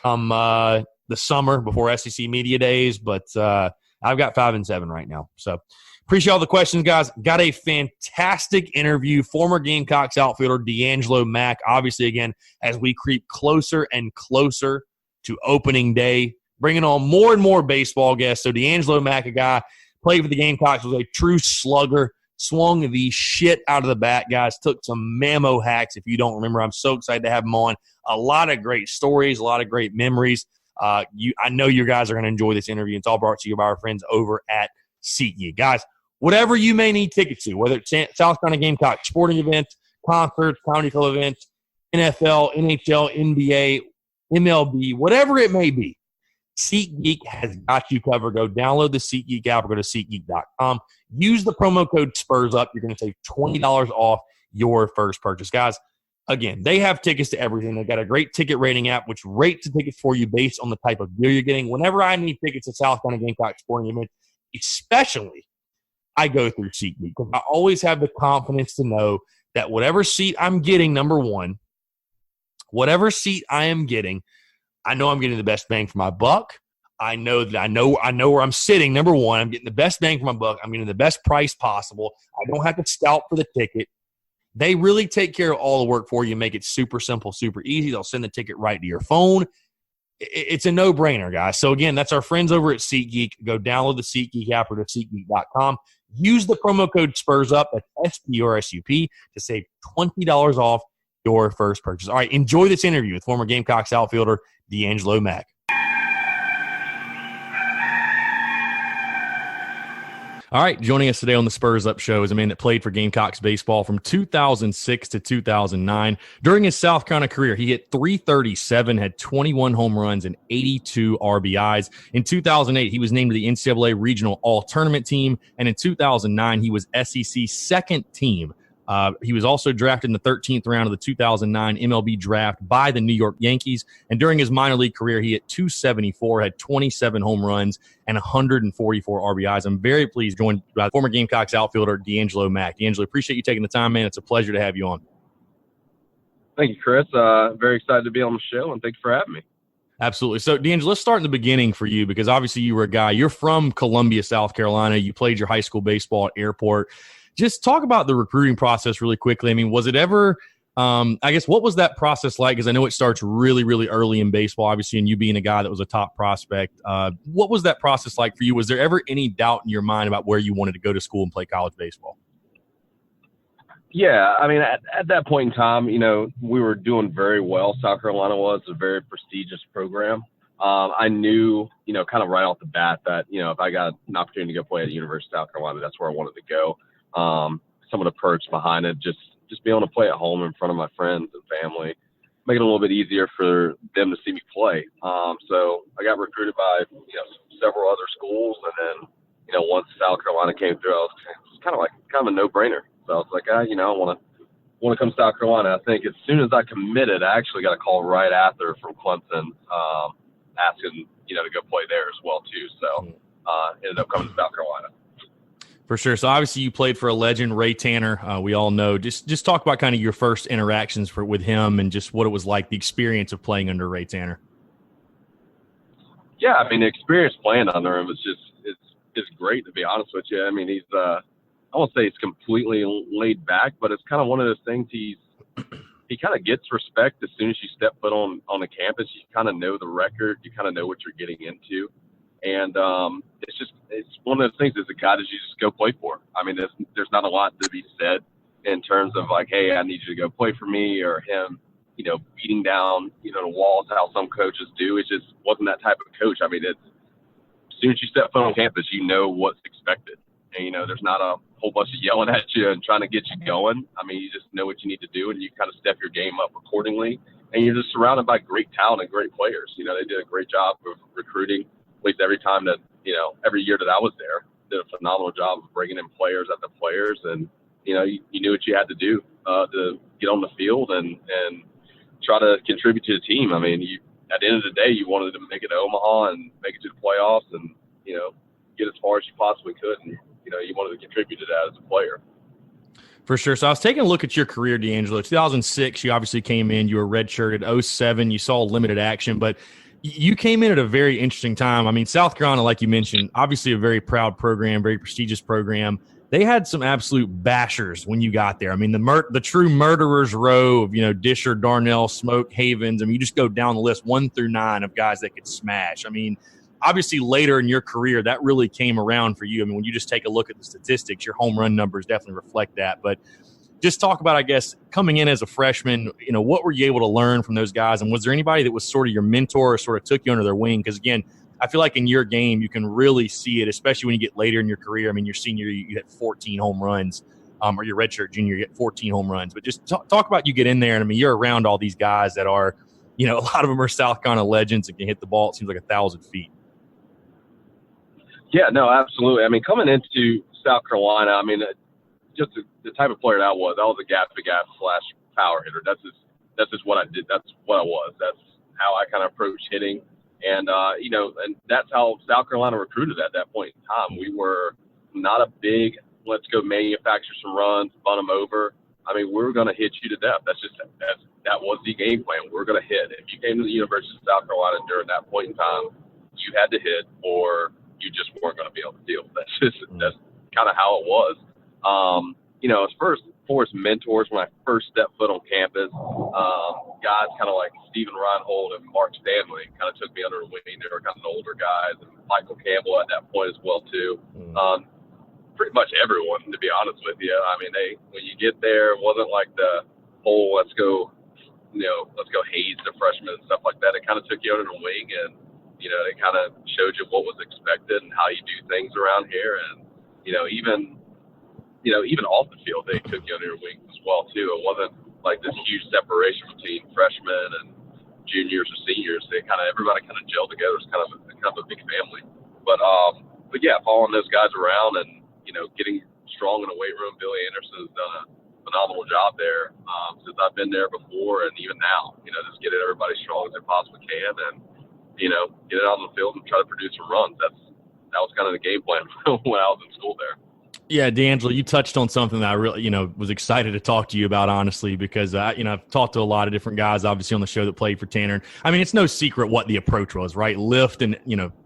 come the summer before SEC Media Days, but I've got 5-7 right now. So appreciate all the questions, guys. Got a fantastic interview. Former Gamecocks outfielder DeAngelo Mack. Obviously, again, as we creep closer and closer to opening day, bringing on more and more baseball guests. So DeAngelo Mack, a guy played for the Gamecocks, was a true slugger, swung the shit out of the bat, guys. Took some mammo hacks, if you don't remember. I'm so excited to have him on. A lot of great stories, a lot of great memories. I know you guys are going to enjoy this interview. It's all brought to you by our friends over at SeatGeek. Guys, whatever you may need tickets to, whether it's South Carolina Gamecocks sporting events, concerts, comedy club events, NFL, NHL, NBA, MLB, whatever it may be, SeatGeek has got you covered. Go download the SeatGeek app or go to SeatGeek.com. Use the promo code SPURSUP. You're going to save $20 off your first purchase. Guys, again, they have tickets to everything. They've got a great ticket rating app, which rates the tickets for you based on the type of gear you're getting. Whenever I need tickets to South Carolina Gamecock sporting events, especially, I go through SeatGeek because I always have the confidence to know that whatever seat I'm getting, number one, whatever seat I am getting, I know I'm getting the best bang for my buck. I know where I'm sitting. Number one, I'm getting the best bang for my buck. I'm getting the best price possible. I don't have to scalp for the ticket. They really take care of all the work for you, make it super simple, super easy. They'll send the ticket right to your phone. It's a no-brainer, guys. So, again, that's our friends over at SeatGeek. Go download the SeatGeek app or to SeatGeek.com. Use the promo code SPURSUP, that's SPURSUP, to save $20 off your first purchase. All right, enjoy this interview with former Gamecocks outfielder DeAngelo Mack. All right, joining us today on the Spurs Up Show is a man that played for Gamecocks baseball from 2006 to 2009. During his South Carolina career, he hit .337, had 21 home runs and 82 RBIs. In 2008, he was named to the NCAA Regional All-Tournament team, and in 2009, he was SEC's second team. He was also drafted in the 13th round of the 2009 MLB draft by the New York Yankees. And during his minor league career, he hit .274, had 27 home runs, and 144 RBIs. I'm very pleased joined by former Gamecocks outfielder DeAngelo Mack. DeAngelo, appreciate you taking the time, man. It's a pleasure to have you on. Thank you, Chris. Very excited to be on the show, and thanks for having me. Absolutely. So, DeAngelo, let's start in the beginning for you because obviously you were a guy. You're from Columbia, South Carolina. You played your high school baseball at Airport. Just talk about the recruiting process really quickly. I mean, was it ever I guess what was that process like? Because I know it starts really, really early in baseball, obviously, and you being a guy that was a top prospect. What was that process like for you? Was there ever any doubt in your mind about where you wanted to go to school and play college baseball? Yeah, I mean, at that point in time, you know, we were doing very well. South Carolina was a very prestigious program. I knew, you know, kind of right off the bat that, you know, if I got an opportunity to go play at the University of South Carolina, that's where I wanted to go. Some of the perks behind it, just being able to play at home in front of my friends and family, make it a little bit easier for them to see me play. So I got recruited by, you know, several other schools. And then, you know, once South Carolina came through, it was kind of a no-brainer. So I was like, you know, I want to come to South Carolina. I think as soon as I committed, I actually got a call right after from Clemson asking, you know, to go play there as well too. So ended up coming to South Carolina. For sure. So obviously you played for a legend, Ray Tanner. We all know. Just talk about kind of your first interactions with him and just what it was like, the experience of playing under Ray Tanner. Yeah, I mean, the experience playing under him is it's great, to be honest with you. I mean, he's I won't say he's completely laid back, but it's kind of one of those things he kind of gets respect as soon as you step foot on the campus. You kind of know the record. You kind of know what you're getting into. And it's one of those things as a guy that you just go play for. I mean, there's not a lot to be said in terms of like, hey, I need you to go play for me, or him, you know, beating down, you know, the walls how some coaches do. It just wasn't that type of coach. I mean, as soon as you step foot on campus, you know what's expected. And, you know, there's not a whole bunch of yelling at you and trying to get you going. I mean, you just know what you need to do, and you kind of step your game up accordingly. And you're just surrounded by great talent and great players. You know, they did a great job of recruiting. At least every time that, you know, every year that I was there, did a phenomenal job of bringing in players after players. And, you know, you knew what you had to do to get on the field and try to contribute to the team. I mean, at the end of the day, you wanted to make it to Omaha and make it to the playoffs and, you know, get as far as you possibly could. And, you know, you wanted to contribute to that as a player. For sure. So I was taking a look at your career, DeAngelo. 2006, you obviously came in. You were redshirted. 07, you saw limited action, but you came in at a very interesting time. I mean, South Carolina, like you mentioned, obviously a very proud program, very prestigious program. They had some absolute bashers when you got there. I mean, the true murderers row of, you know, Disher, Darnell, Smoke, Havens. I mean, you just go down the list 1 through 9 of guys that could smash. I mean, obviously later in your career, that really came around for you. I mean, when you just take a look at the statistics, your home run numbers definitely reflect that. But just talk about, I guess, coming in as a freshman, you know, what were you able to learn from those guys? And was there anybody that was sort of your mentor or sort of took you under their wing? Because, again, I feel like in your game, you can really see it, especially when you get later in your career. I mean, your senior, you hit 14 home runs, or your redshirt junior, you hit 14 home runs. But just talk about you get in there, and, I mean, you're around all these guys that are, you know, a lot of them are South Carolina legends and can hit the ball, it seems like 1,000 feet. Yeah, no, absolutely. I mean, coming into South Carolina, I mean, just the type of player that I was a gap-to-gap / power hitter. That's just what I did. That's what I was. That's how I kind of approached hitting. And, you know, and that's how South Carolina recruited at that point in time. We were not a big, let's go manufacture some runs, bun them over. I mean, we were going to hit you to death. That was the game plan. We were going to hit. If you came to the University of South Carolina during that point in time, you had to hit or you just weren't going to be able to deal. That's kind of how it was. You know, as far as mentors, when I first stepped foot on campus, guys kind of like Stephen Reinhold and Mark Stanley kind of took me under the wing. They were kind of older guys, and Michael Campbell at that point as well too. Pretty much everyone, to be honest with you. I mean, when you get there, it wasn't like the whole let's go haze the freshmen and stuff like that. It kind of took you under the wing, and you know, they kind of showed you what was expected and how you do things around here. And even off the field, they took you under their wings as well too. It wasn't like this huge separation between freshmen and juniors or seniors. Everybody kind of gelled together. It's kind of a big family. But yeah, following those guys around and getting strong in the weight room. Billy Anderson has done a phenomenal job there since I've been there before, and even now. Just getting everybody strong as they possibly can, and get it out on the field and try to produce some runs. That was kind of the game plan when I was in school there. Yeah, DeAngelo, you touched on something that I really, was excited to talk to you about, honestly, because, I've talked to a lot of different guys, obviously, on the show that played for Tanner. I mean, it's no secret what the approach was, right? Lift and,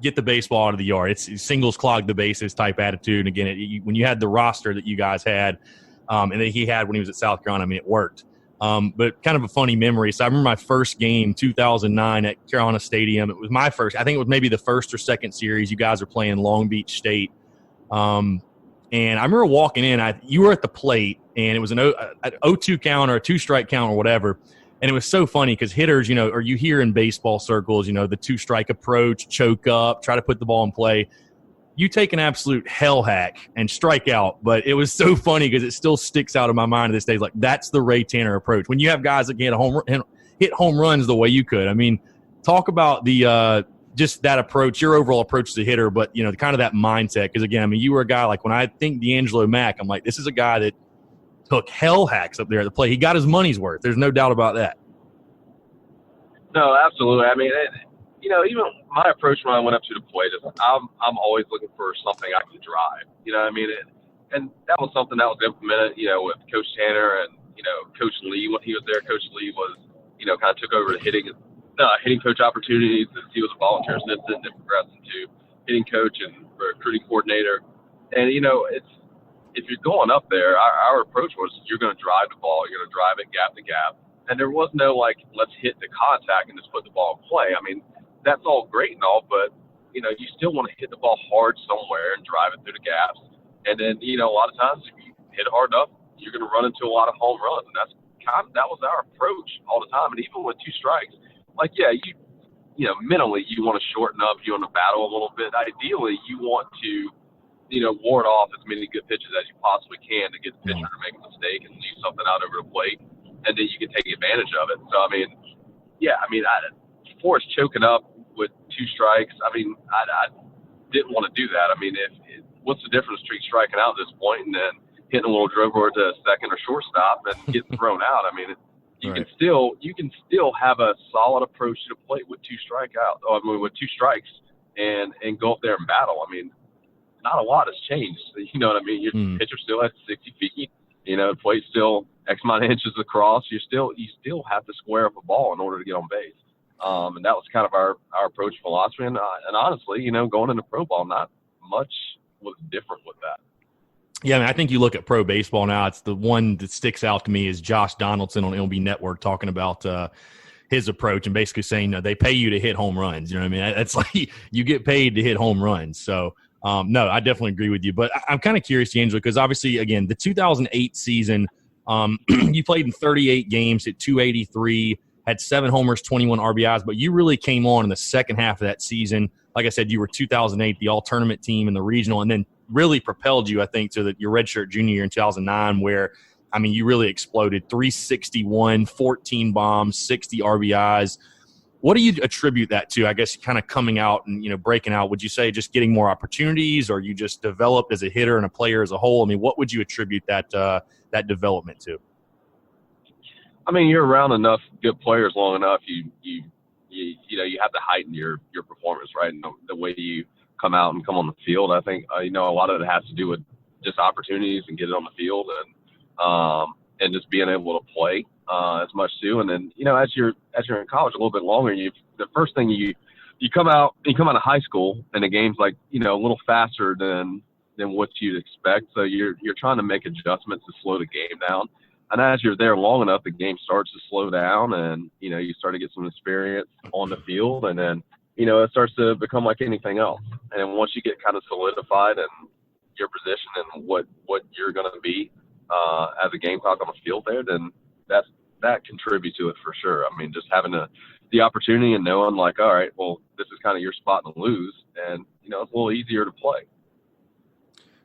get the baseball out of the yard. It's singles clog the bases type attitude. And again, when you had the roster that you guys had and that he had when he was at South Carolina, I mean, it worked. But kind of a funny memory. So I remember my first game, 2009 at Carolina Stadium. It was my first. I think it was maybe the first or second series. You guys were playing Long Beach State. And I remember walking in, you were at the plate, and it was an 0-2 count or a two-strike count or whatever. And it was so funny because hitters, or you hear in baseball circles, the two-strike approach, choke up, try to put the ball in play. You take an absolute hell hack and strike out. But it was so funny because it still sticks out in my mind to this day. Like, that's the Ray Tanner approach. When you have guys that can hit home runs the way you could. I mean, talk about the just that approach, your overall approach as a hitter, but, kind of that mindset. Because, again, I mean, you were a guy, like, when I think DeAngelo Mack, I'm like, this is a guy that took hell hacks up there at the plate. He got his money's worth. There's no doubt about that. No, absolutely. I mean, even my approach when I went up to the plate is I'm always looking for something I can drive. I mean? And that was something that was implemented, with Coach Tanner and, Coach Lee. When he was there, Coach Lee was, kind of took over the hitting coach opportunities. He was a volunteer assistant and progressed into hitting coach and recruiting coordinator. And, if you're going up there, our approach was you're going to drive the ball. You're going to drive it gap to gap. And there was no, like, let's hit the contact and just put the ball in play. I mean, that's all great and all, but, you still want to hit the ball hard somewhere and drive it through the gaps. And then, a lot of times if you hit it hard enough, you're going to run into a lot of home runs. And that was our approach all the time. And even with two strikes, like, yeah, mentally you want to shorten up, you want to battle a little bit. Ideally, you want to, ward off as many good pitches as you possibly can to get the pitcher to make a mistake and leave something out over the plate, and then you can take advantage of it. So, I mean, yeah, before it's choking up with two strikes, I didn't want to do that. I mean, what's the difference between striking out at this point and then hitting a little dribbler to second or shortstop and getting thrown out? I mean, you can still have a solid approach to the plate with two with two strikes and go up there and battle. I mean, not a lot has changed. You know what I mean? Your pitcher still has 60 feet. The plate's still X amount of inches across. You still have to square up a ball in order to get on base. And that was kind of our approach philosophy. And honestly, going into pro ball, not much was different with that. Yeah, I mean, I think you look at pro baseball now, it's the one that sticks out to me is Josh Donaldson on MLB Network talking about his approach and basically saying, no, they pay you to hit home runs. You know what I mean? It's like you get paid to hit home runs. So, no, I definitely agree with you. But I'm kind of curious, D'Angelo, because obviously, again, the 2008 season, you played in 38 games, hit 283, had 7 homers, 21 RBIs, but you really came on in the second half of that season. Like I said, you were 2008, the all-tournament team in the regional, and then really propelled you, I think, to your redshirt junior year in 2009 where, I mean, you really exploded. 361, 14 bombs, 60 RBIs. What do you attribute that to, I guess, kind of coming out and, breaking out? Would you say just getting more opportunities or you just developed as a hitter and a player as a whole? I mean, what would you attribute that development to? I mean, you're around enough good players long enough, you have to heighten your performance, right? And the way you come out and come on the field, I think, a lot of it has to do with just opportunities and get it on the field and just being able to play as much too. And then, as you're in college a little bit longer, the first thing you come out of high school and the game's like, a little faster than what you'd expect. So you're trying to make adjustments to slow the game down. And as you're there long enough, the game starts to slow down and, you start to get some experience on the field. And then, it starts to become like anything else. And once you get kind of solidified in your position and what you're going to be as a Gamecock on the field there, then that contributes to it for sure. I mean, just having the opportunity and knowing like, all right, well, this is kind of your spot to lose. And, it's a little easier to play.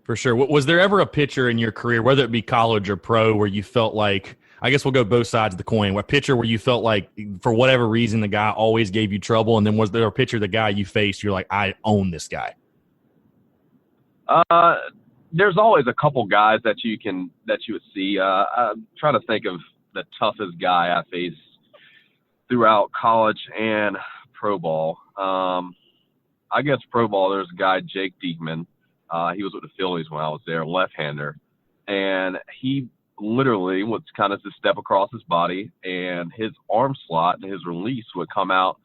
For sure. Was there ever a pitcher in your career, whether it be college or pro, where you felt like, I guess we'll go both sides of the coin, a pitcher where you felt like for whatever reason the guy always gave you trouble, and then was there a pitcher, the guy you faced, you're like, I own this guy? There's always a couple guys that you would see. I'm trying to think of the toughest guy I faced throughout college and pro ball. I guess pro ball, there's a guy, Jake Diekman. He was with the Phillies when I was there, left-hander. And he literally would kind of just step across his body, and his arm slot and his release would come out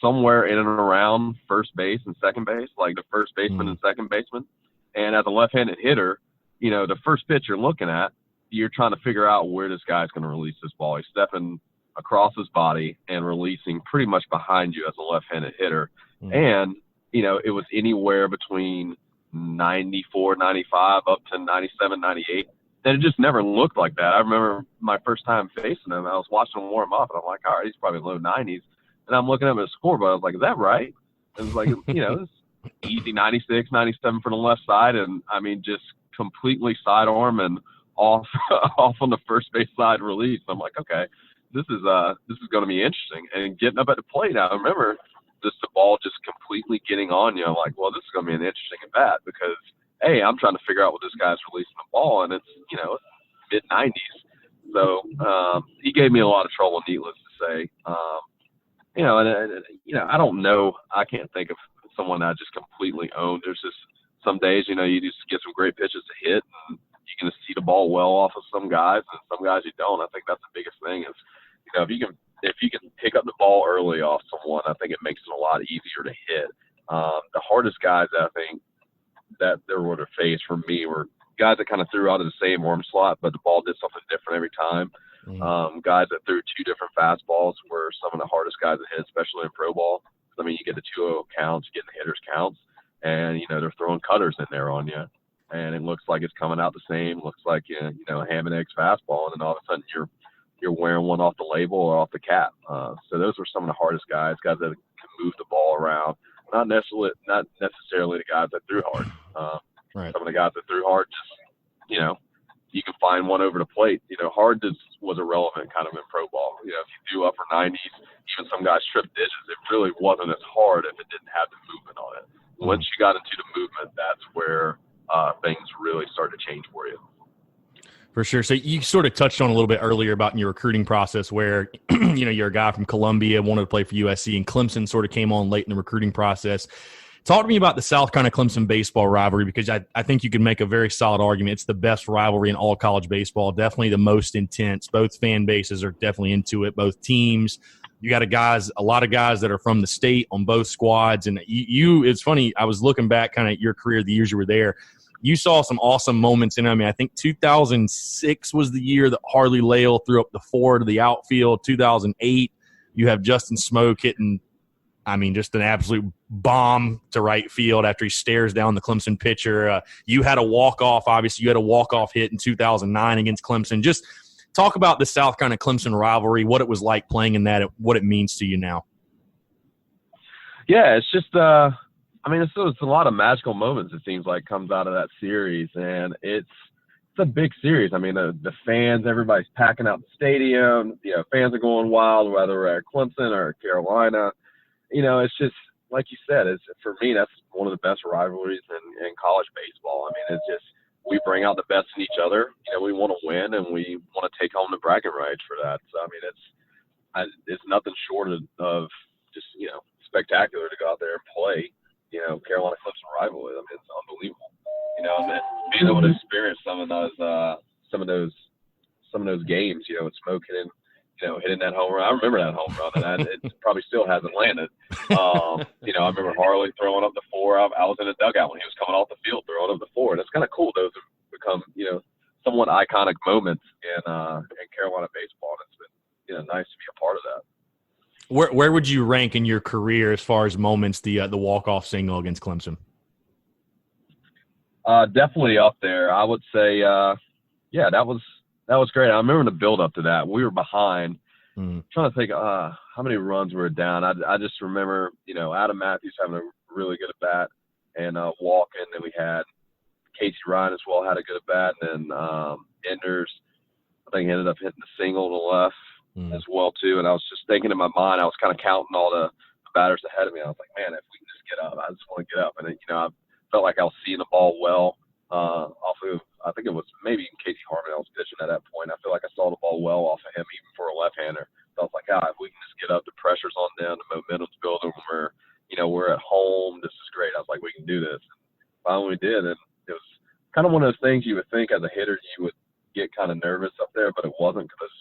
somewhere in and around first base and second base, like the first baseman and second baseman. And as a left-handed hitter, you know, the first pitch you're looking at, you're trying to figure out where this guy's going to release this ball. He's stepping across his body and releasing pretty much behind you as a left-handed hitter. And, you know, it was anywhere between 94, 95 up to 97, 98. And it just never looked like that. I remember my first time facing him, I was watching him warm up, and I'm like, all right, he's probably low 90s. And I'm looking at his scoreboard. I was like, is that right? It was like, you know, it's easy 96, 97 from the left side. And, I mean, just completely sidearm and off on the first base side release. I'm like, okay, this is going to be interesting. And getting up at the plate, I remember just the ball just completely getting on you. I'm like, well, this is going to be an interesting at bat because, hey, I'm trying to figure out what this guy's releasing the ball, and it's, you know, mid-90s. So he gave me a lot of trouble, needless to say. You know, and you know, I don't know. I can't think of someone I just completely owned. There's just some days, you know, you just get some great pitches to hit, and you can see the ball well off of some guys, and some guys you don't. I think that's the biggest thing is, you know, if you can pick up the ball early off someone, I think it makes it a lot easier to hit. The hardest guys I think that there were to face for me were guys that kind of threw out of the same arm slot, but the ball did something different every time. Guys that threw two different fastballs were some of the hardest guys to hit, especially in pro ball. I mean, you get the 2-0 counts, you get the hitters counts, and, you know, they're throwing cutters in there on you. And it looks like it's coming out the same, looks like, you know, a ham and eggs fastball, and then all of a sudden you're wearing one off the label or off the cap. So those were some of the hardest guys that can move the ball around. Not necessarily the guys that threw hard. Right. Some of the guys that threw hard, just, you know, you can find one over the plate. You know, hard was irrelevant kind of in pro ball. You know, if you threw upper 90s, even some guys tripped digits, it really wasn't as hard if it didn't have the movement on it. Once you got into the movement, that's where things really started to change for you. For sure. So you sort of touched on a little bit earlier about your recruiting process where, you know, you're a guy from Columbia, wanted to play for USC, and Clemson sort of came on late in the recruiting process. Talk to me about the South Carolina Clemson baseball rivalry, because I think you can make a very solid argument. It's the best rivalry in all college baseball, definitely the most intense. Both fan bases are definitely into it, both teams. You got a lot of guys that are from the state on both squads. And it's funny, I was looking back kind of at your career, the years you were there. You saw some awesome moments in it. I mean, I think 2006 was the year that Harley Lale threw up the 4 to the outfield. 2008, you have Justin Smoke hitting, I mean, just an absolute bomb to right field after he stares down the Clemson pitcher. You had a walk-off, obviously. You had a walk-off hit in 2009 against Clemson. Just talk about the South Carolina Clemson rivalry, what it was like playing in that, what it means to you now. Yeah, it's just I mean, it's a lot of magical moments, it seems like, comes out of that series. And it's a big series. I mean, the fans, everybody's packing out the stadium. You know, fans are going wild, whether we're at Clemson or Carolina. You know, it's just, like you said, for me, that's one of the best rivalries in college baseball. I mean, it's just, we bring out the best in each other. You know, we want to win, and we want to take home the bragging rights for that. So, I mean, it's nothing short of just, you know, spectacular to go out there and play. You know, Carolina Clemson rivalry. I mean, it's unbelievable. You know, and then being able to experience some of those games. You know, with Smoke hitting that home run. I remember that home run, and it probably still hasn't landed. You know, I remember Harley throwing up the 4. I was in the dugout when he was coming off the field throwing up the 4. And it's kind of cool. Those have become, you know, somewhat iconic moments in Carolina baseball. And it's been, you know, nice to be a part of that. Where would you rank in your career as far as moments, the walk-off single against Clemson? Definitely up there. I would say, yeah, that was great. I remember the build up to that. We were behind. Trying to think how many runs we were down. I just remember, you know, Adam Matthews having a really good at bat and walking. Then we had Casey Ryan as well had a good at bat, and then Enders, I think, ended up hitting the single to the left as well too. And I was just thinking in my mind, I was kind of counting all the batters ahead of me. I was like, man, if we can just get up, I just want to get up. And I felt like I was seeing the ball well off of, I think it was maybe Casey Harmon I was pitching at that point. I feel like I saw the ball well off of him, even for a left-hander. So I was like, if we can just get up, the pressure's on them, the momentum's building. We're at home. This is great. I was like, we can do this. And finally we did, and it was kind of one of those things you would think as a hitter you would get kind of nervous up there, but it wasn't, because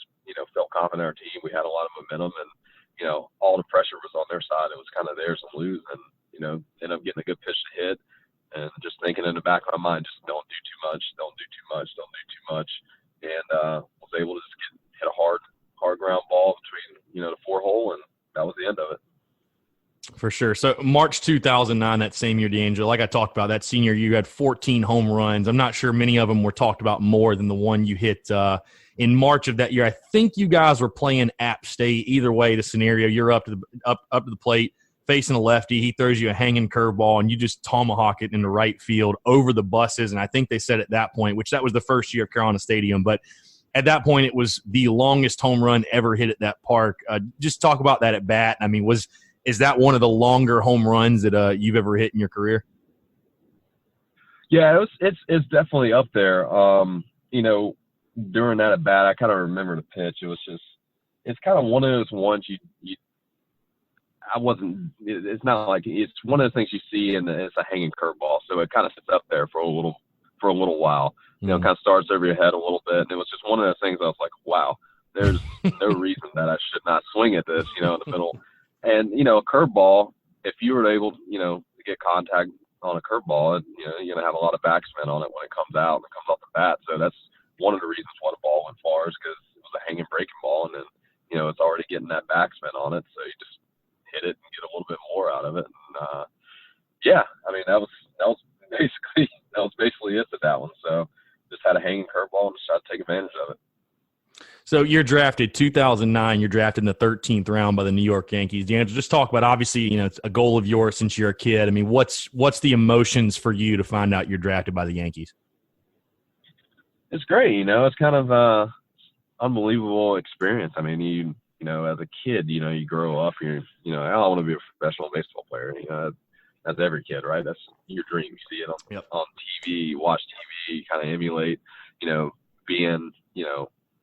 felt confident in our team. We had a lot of momentum, and all the pressure was on their side. It was kind of theirs to lose, and ended up getting a good pitch to hit, and just thinking in the back of my mind, just don't do too much, and was able to just hit a hard ground ball between the 4-hole, and that was the end of it. For sure. So March 2009, that same year, DeAngelo, like I talked about, that senior year, you had 14 home runs. I'm not sure many of them were talked about more than the one you hit in March of that year. I think you guys were playing App State. Either way, the scenario, you're up to the plate, facing a lefty. He throws you a hanging curveball, and you just tomahawk it in the right field over the buses. And I think they said at that point, which that was the first year of Carolina Stadium, but at that point it was the longest home run ever hit at that park. Just talk about that at bat. I mean, is that one of the longer home runs that you've ever hit in your career? Yeah, it's definitely up there. During that at bat, I kind of remember the pitch. It's kind of one of those ones it's not like, it's one of the things you see, and it's a hanging curveball. So it kind of sits up there for a little while, kind of starts over your head a little bit. And it was just one of those things I was like, wow, there's no reason that I should not swing at this, in the middle. And, a curveball, if you were able, to get contact on a curveball, you're going to have a lot of backspin on it when it comes out and it comes off the bat. So that's one of the reasons why the ball went far, is because it was a hanging breaking ball, and then, it's already getting that backspin on it. So you just hit it and get a little bit more out of it. And, that was basically it to that one. So just had a hanging curveball and just tried to take advantage of it. So you're drafted 2009. You're drafted in the 13th round by the New York Yankees. DeAngelo, just talk about, obviously, it's a goal of yours since you're a kid. I mean, what's the emotions for you to find out you're drafted by the Yankees? It's great. It's kind of unbelievable experience. I mean, you as a kid, you grow up, I want to be a professional baseball player. That's every kid, right? That's your dream. You see it on TV, you watch TV, you kind of emulate, being,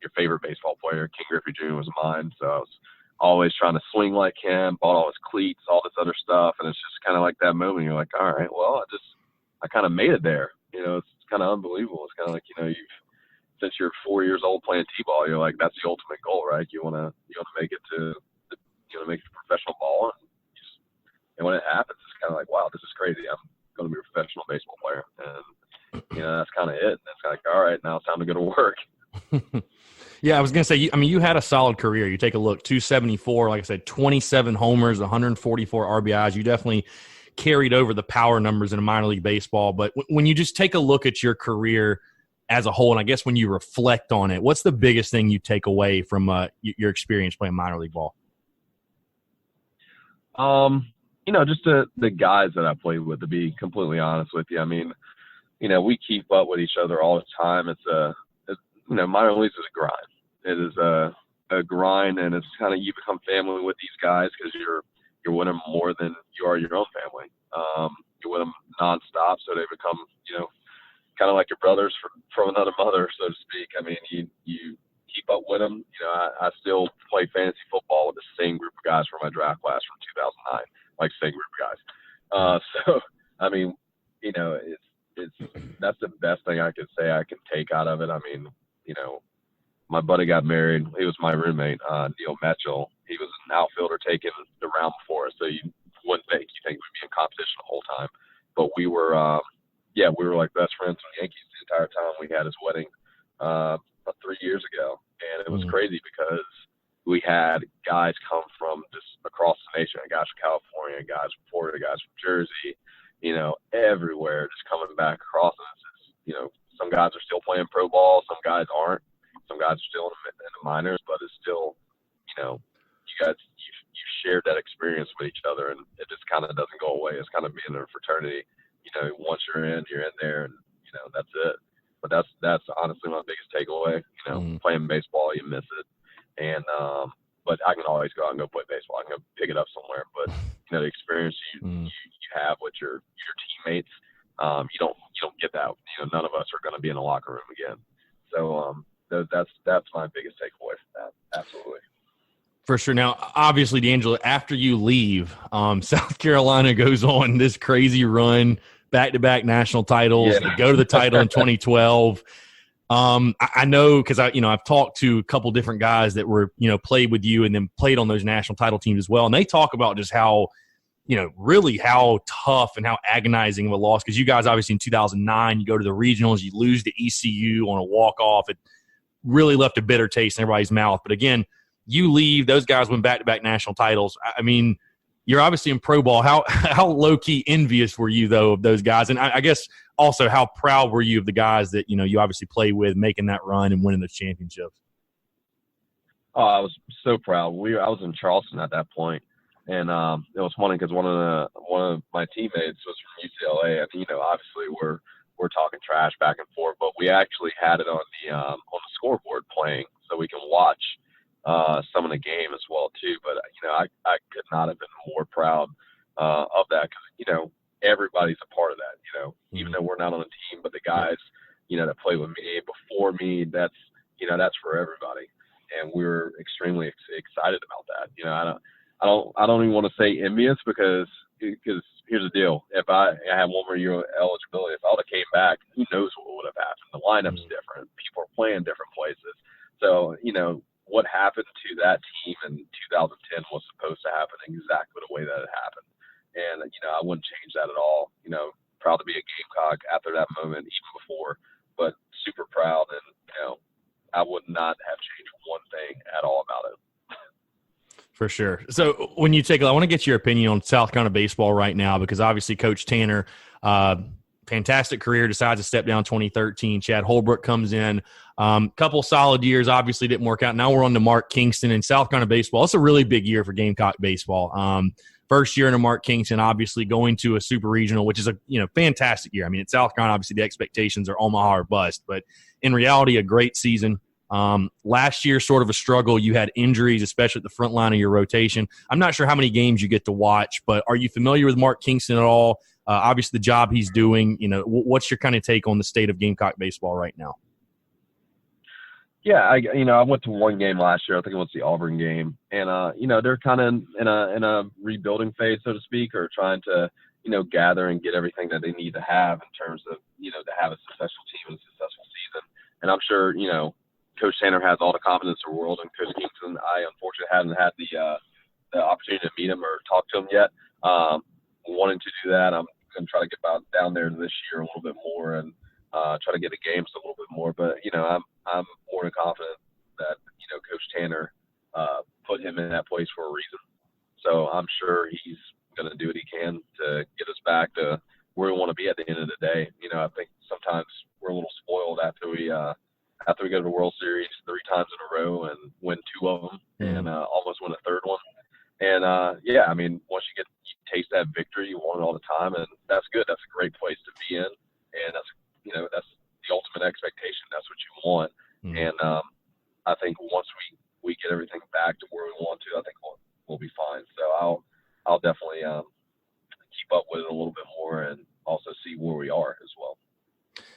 your favorite baseball player. King Griffey Jr. was mine. So I was always trying to swing like him, bought all his cleats, all this other stuff. And it's just kind of like that moment. You're like, all right, well, I kind of made it there. It's kind of unbelievable. It's kind of like, since you're 4 years old playing T-ball, you're like, that's the ultimate goal, right? You want to make it to professional ball. And when it happens, it's kind of like, wow, this is crazy. I'm going to be a professional baseball player. And, that's kind of it. And it's kind of like, all right, now it's time to go to work. Yeah, I was going to say, you had a solid career. You take a look, 274, like I said, 27 homers, 144 RBIs. You definitely carried over the power numbers in minor league baseball. But when you just take a look at your career as a whole, and I guess when you reflect on it, what's the biggest thing you take away from your experience playing minor league ball? Just the guys that I played with, to be completely honest with you. I mean, we keep up with each other all the time. Minor leagues is a grind. It is a grind, and it's kind of, you become family with these guys because you're with them more than you are your own family. You're with them nonstop, so they become, kind of like your brothers from another mother, so to speak. I mean, you keep up with them. I still play fantasy football with the same group of guys from my draft class from 2009, like same group of guys. So I mean, it's that's the best thing I could say I can take out of it. I mean, my buddy got married. He was my roommate, Neil Mitchell. He was an outfielder taking the round before us, so you wouldn't think. You think we'd be in competition the whole time. But we were like best friends with the Yankees the entire time. We had his wedding 3 years ago, and it was crazy because we had guys come from just across the nation, guys from California, guys from Florida, guys from Jersey, everywhere, just coming back across us. Some guys are still playing pro ball, some guys aren't. Some guys are still in the minors, but it's still, you shared that experience with each other, and it just kind of doesn't go away. It's kind of being in a fraternity. Once you're in there, and That's it. But that's honestly my biggest takeaway. Playing baseball, you miss it, and but I can always go out and go play baseball. I can go pick it up somewhere. But the experience you have with your teammates, you don't get that. None of us are going to be in a locker room again. So that's my biggest takeaway from that. Absolutely. For sure. Now, obviously, DeAngelo, after you leave, South Carolina goes on this crazy run, back-to-back national titles. Yeah. They go to the title in 2012. I know because I've talked to a couple different guys that were played with you and then played on those national title teams as well, and they talk about just how really how tough and how agonizing of a loss. Because you guys obviously in 2009 you go to the regionals, you lose to ECU on a walk-off. It really left a bitter taste in everybody's mouth. But again, you leave, those guys win back-to-back national titles. I mean, you're obviously in pro ball. How low-key envious were you, though, of those guys? And I guess also how proud were you of the guys that, you obviously play with, making that run and winning those championships? Oh, I was so proud. I was in Charleston at that point, and it was funny because one of my teammates was from UCLA, and obviously we're talking trash back and forth, but we actually had it on the scoreboard playing, so we can watch some of the game as well too. But I could not have been more proud of that because everybody's a part of that. Even though we're not on the team, but the guys that play with me before me, that's for everybody, and we're extremely excited about that. I don't even want to say envious because here's the deal: if I have one more year of eligibility, if I would have came back, who knows what would have happened? The lineup's different. People are playing different places, so what happened to that team in 2010 was supposed to happen exactly the way that it happened. And, I wouldn't change that at all. Proud to be a Gamecock after that moment, even before, but super proud. And, I would not have changed one thing at all about it. For sure. So when you I want to get your opinion on South Carolina baseball right now, because obviously Coach Tanner, fantastic career, decides to step down 2013. Chad Holbrook comes in. Couple solid years, obviously didn't work out. Now we're on to Mark Kingston and South Carolina baseball. It's a really big year for Gamecock baseball. First year into Mark Kingston, obviously going to a super regional, which is a fantastic year. I mean, at South Carolina, obviously the expectations are Omaha or bust, but in reality, a great season. Last year, sort of a struggle. You had injuries, especially at the front line of your rotation. I'm not sure how many games you get to watch, but are you familiar with Mark Kingston at all? Obviously, the job he's doing. What's your kind of take on the state of Gamecock baseball right now? Yeah, I went to one game last year. I think it was the Auburn game, and they're kind of in a rebuilding phase, so to speak, or trying to gather and get everything that they need to have in terms of to have a successful team and a successful season. And I'm sure Coach Tanner has all the confidence in the world, and Coach Kingston, I unfortunately haven't had the opportunity to meet him or talk to him yet. Wanting to do that, I'm going to try to get down there this year a little bit more and try to get the games a little bit more. But I'm more than confident that Coach Tanner put him in that place for a reason. So I'm sure he's going to do what he can to get us back to where we want to be at the end of the day. I think sometimes we're a little spoiled after we go to the World Series 3 times in a row and win 2 of them and almost win a third one. And I mean, once you taste that victory, you want it all the time, and that's good. That's a great place to be in, and that's the ultimate expectation. That's what you want. And I think once we get everything back to where we want to, I think we'll be fine. So I'll definitely keep up with it a little bit more and also see where we are as well.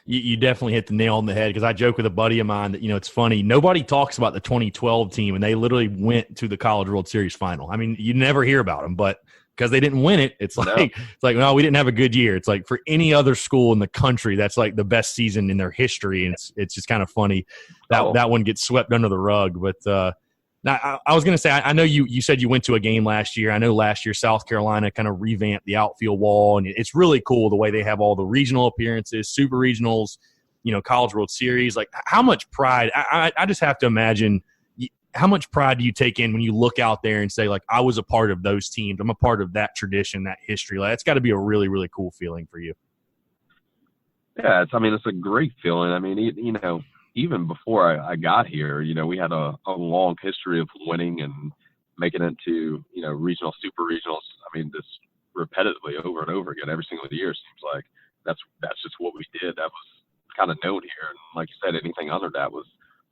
You definitely hit the nail on the head, because I joke with a buddy of mine that, it's funny. Nobody talks about the 2012 team, and they literally went to the College World Series final. I mean, you never hear about them, but because they didn't win it, it's like, no, we didn't have a good year. It's like for any other school in the country, that's like the best season in their history. And it's just kind of funny that one gets swept under the rug. But now I was going to say, I know you said you went to a game last year. I know last year South Carolina kind of revamped the outfield wall, and it's really cool the way they have all the regional appearances, super regionals, College World Series. Like, how much pride, I just have to imagine, how much pride do you take in when you look out there and say, like, I was a part of those teams, I'm a part of that tradition, that history? Like, it's got to be a really, really cool feeling for you. Yeah, it's a great feeling. I mean, even before I got here, we had a long history of winning and making it to, regional, super regionals. I mean, just repetitively over and over again, every single year. Seems like that's just what we did. That kind of known here. And like you said, anything under that was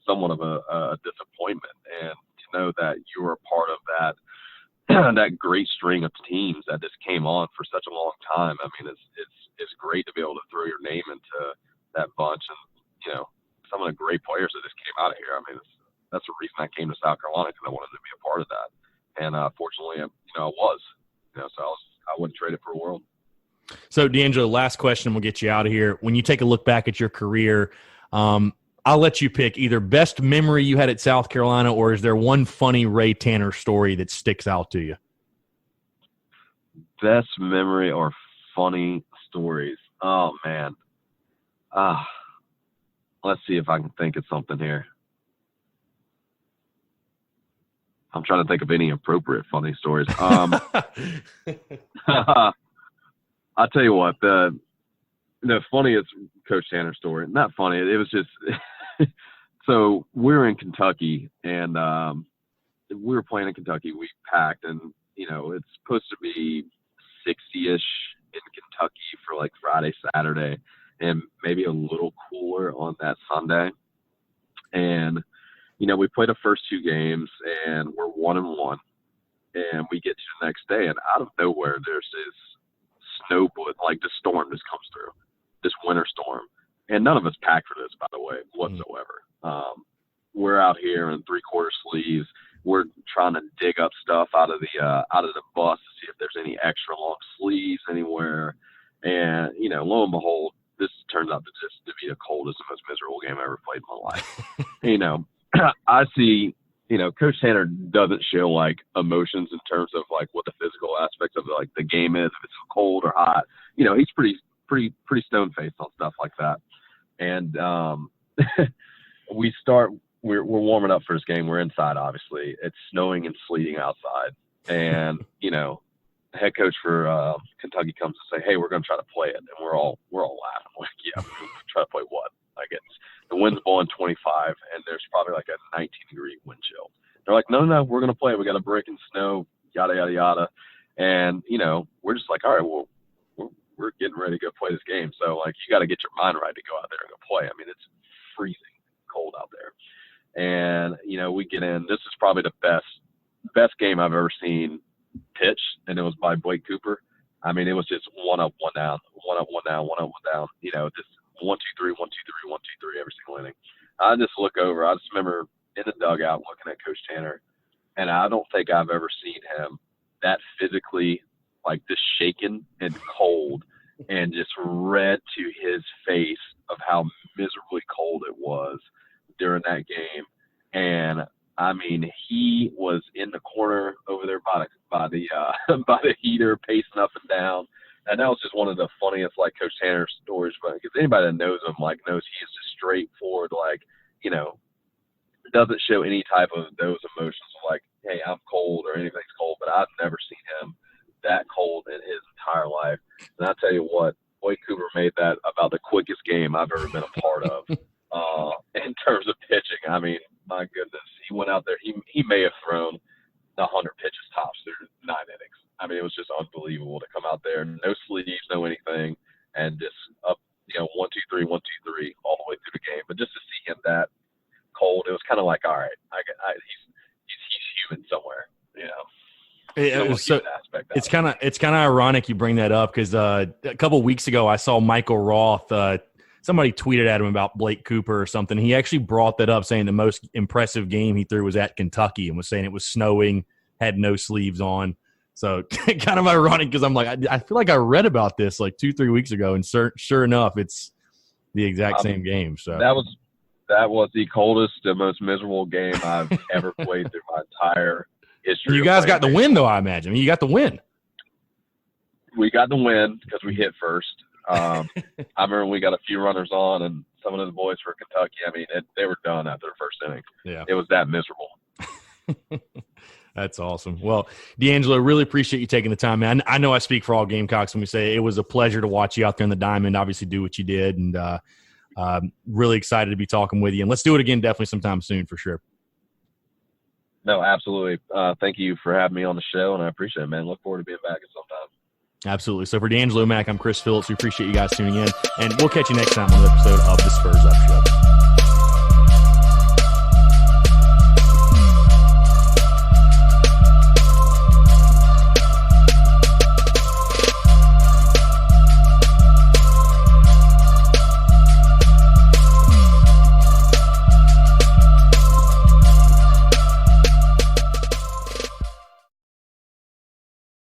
somewhat of a disappointment. And to know that you were a part of that that great string of teams that just came on for such a long time. I mean, it's great to be able to throw your name into that bunch, and some of the great players that just came out of here. I mean, that's the reason I came to South Carolina, because I wanted to be a part of that. And fortunately, I was. So I wouldn't trade it for a world. So, DeAngelo, last question, we'll get you out of here. When you take a look back at your career, I'll let you pick either best memory you had at South Carolina, or is there one funny Ray Tanner story that sticks out to you? Best memory or funny stories? Oh, man. Let's see if I can think of something here. I'm trying to think of any appropriate funny stories. I'll tell you what, the funniest Coach Tanner story, not funny, it was just so we were in Kentucky, and we were playing in Kentucky. We packed, and it's supposed to be 60-ish in Kentucky for like Friday, Saturday, and maybe a little cooler on that Sunday. And we played the first two games, and we're 1-1, and we get to the next day, and out of nowhere there's this snow blitz, like the storm just comes through, this winter storm. And none of us packed for this, by the way, whatsoever. We're out here in 3/4 sleeves. We're trying to dig up stuff out of the bus to see if there's any extra long sleeves anywhere. And lo and behold, this turns out to be the coldest and most miserable game I ever played in my life. I see, Coach Tanner doesn't show like emotions in terms of like what the physical aspects of like the game is, if it's cold or hot. He's pretty stone faced on stuff like that. And we're warming up for this game. We're inside, obviously. It's snowing and sleeting outside. And, the head coach for Kentucky comes to say, "Hey, we're going to try to play it." And we're all laughing. Like, yeah, try to play what? Like, the wind's blowing 25, and there's probably like a 19-degree wind chill. They're like, no, we're going to play. We got a break in snow, yada, yada, yada. And, we're just like, all right, well, we're getting ready to go play this game. So, like, you got to get your mind right to go out there and go play. I mean, it's freezing cold out there. And, we get in. This is probably the best game I've ever seen pitch, and it was by Blake Cooper. I mean, it was just one up, one down, one up, one down, one up, one down. Just 1, 2, 3, 1, 2, 3, 1, 2, 3 every single inning. I just look over. I just remember in the dugout looking at Coach Tanner, and I don't think I've ever seen him that physically, like, just shaken and cold and just red to his face of how miserably cold it was during that game. And I mean, he was in the corner over there by the heater, pacing up and down. And that was just one of the funniest, like, Coach Tanner stories. But because anybody that knows him, like, knows he is just straightforward, like, doesn't show any type of those emotions of like, hey, I'm cold or anything's cold. But I've never seen him that cold in his entire life. And I tell you what, Blake Cooper made that about the quickest game I've ever been a part of in terms of pitching. I mean, my goodness, he went out there. He may have thrown 100 pitches tops through 9 innings. I mean, it was just unbelievable to come out there, no sleeves, no anything, and just up, 1, 2, 3, 1, 2, 3 all the way through the game. But just to see him that cold, it was kind of like, all right, he's human somewhere, It's kind of ironic you bring that up, because a couple of weeks ago I saw Michael Roth. Somebody tweeted at him about Blake Cooper or something. He actually brought that up, saying the most impressive game he threw was at Kentucky, and was saying it was snowing, had no sleeves on. So kind of ironic, because I'm like, I feel like I read about this like 2-3 weeks ago, and sure enough, it's the exact same game. So that was the coldest, the most miserable game I've ever played through my entire history. You guys got the win, though, I imagine. I mean, you got the win. We got the win because we hit first. I remember we got a few runners on, and some of the boys for Kentucky, I mean, they were done after the first inning. Yeah, it was that miserable. That's awesome. Well, DeAngelo, really appreciate you taking the time, man. I know I speak for all Gamecocks when we say it was a pleasure to watch you out there in the diamond, obviously do what you did, and really excited to be talking with you. And let's do it again definitely sometime soon for sure. No, absolutely. Thank you for having me on the show, and I appreciate it, man. Look forward to being back at some time. Absolutely. So for DeAngelo Mack, I'm Chris Phillips. We appreciate you guys tuning in, and we'll catch you next time on an episode of the Spurs Up Show.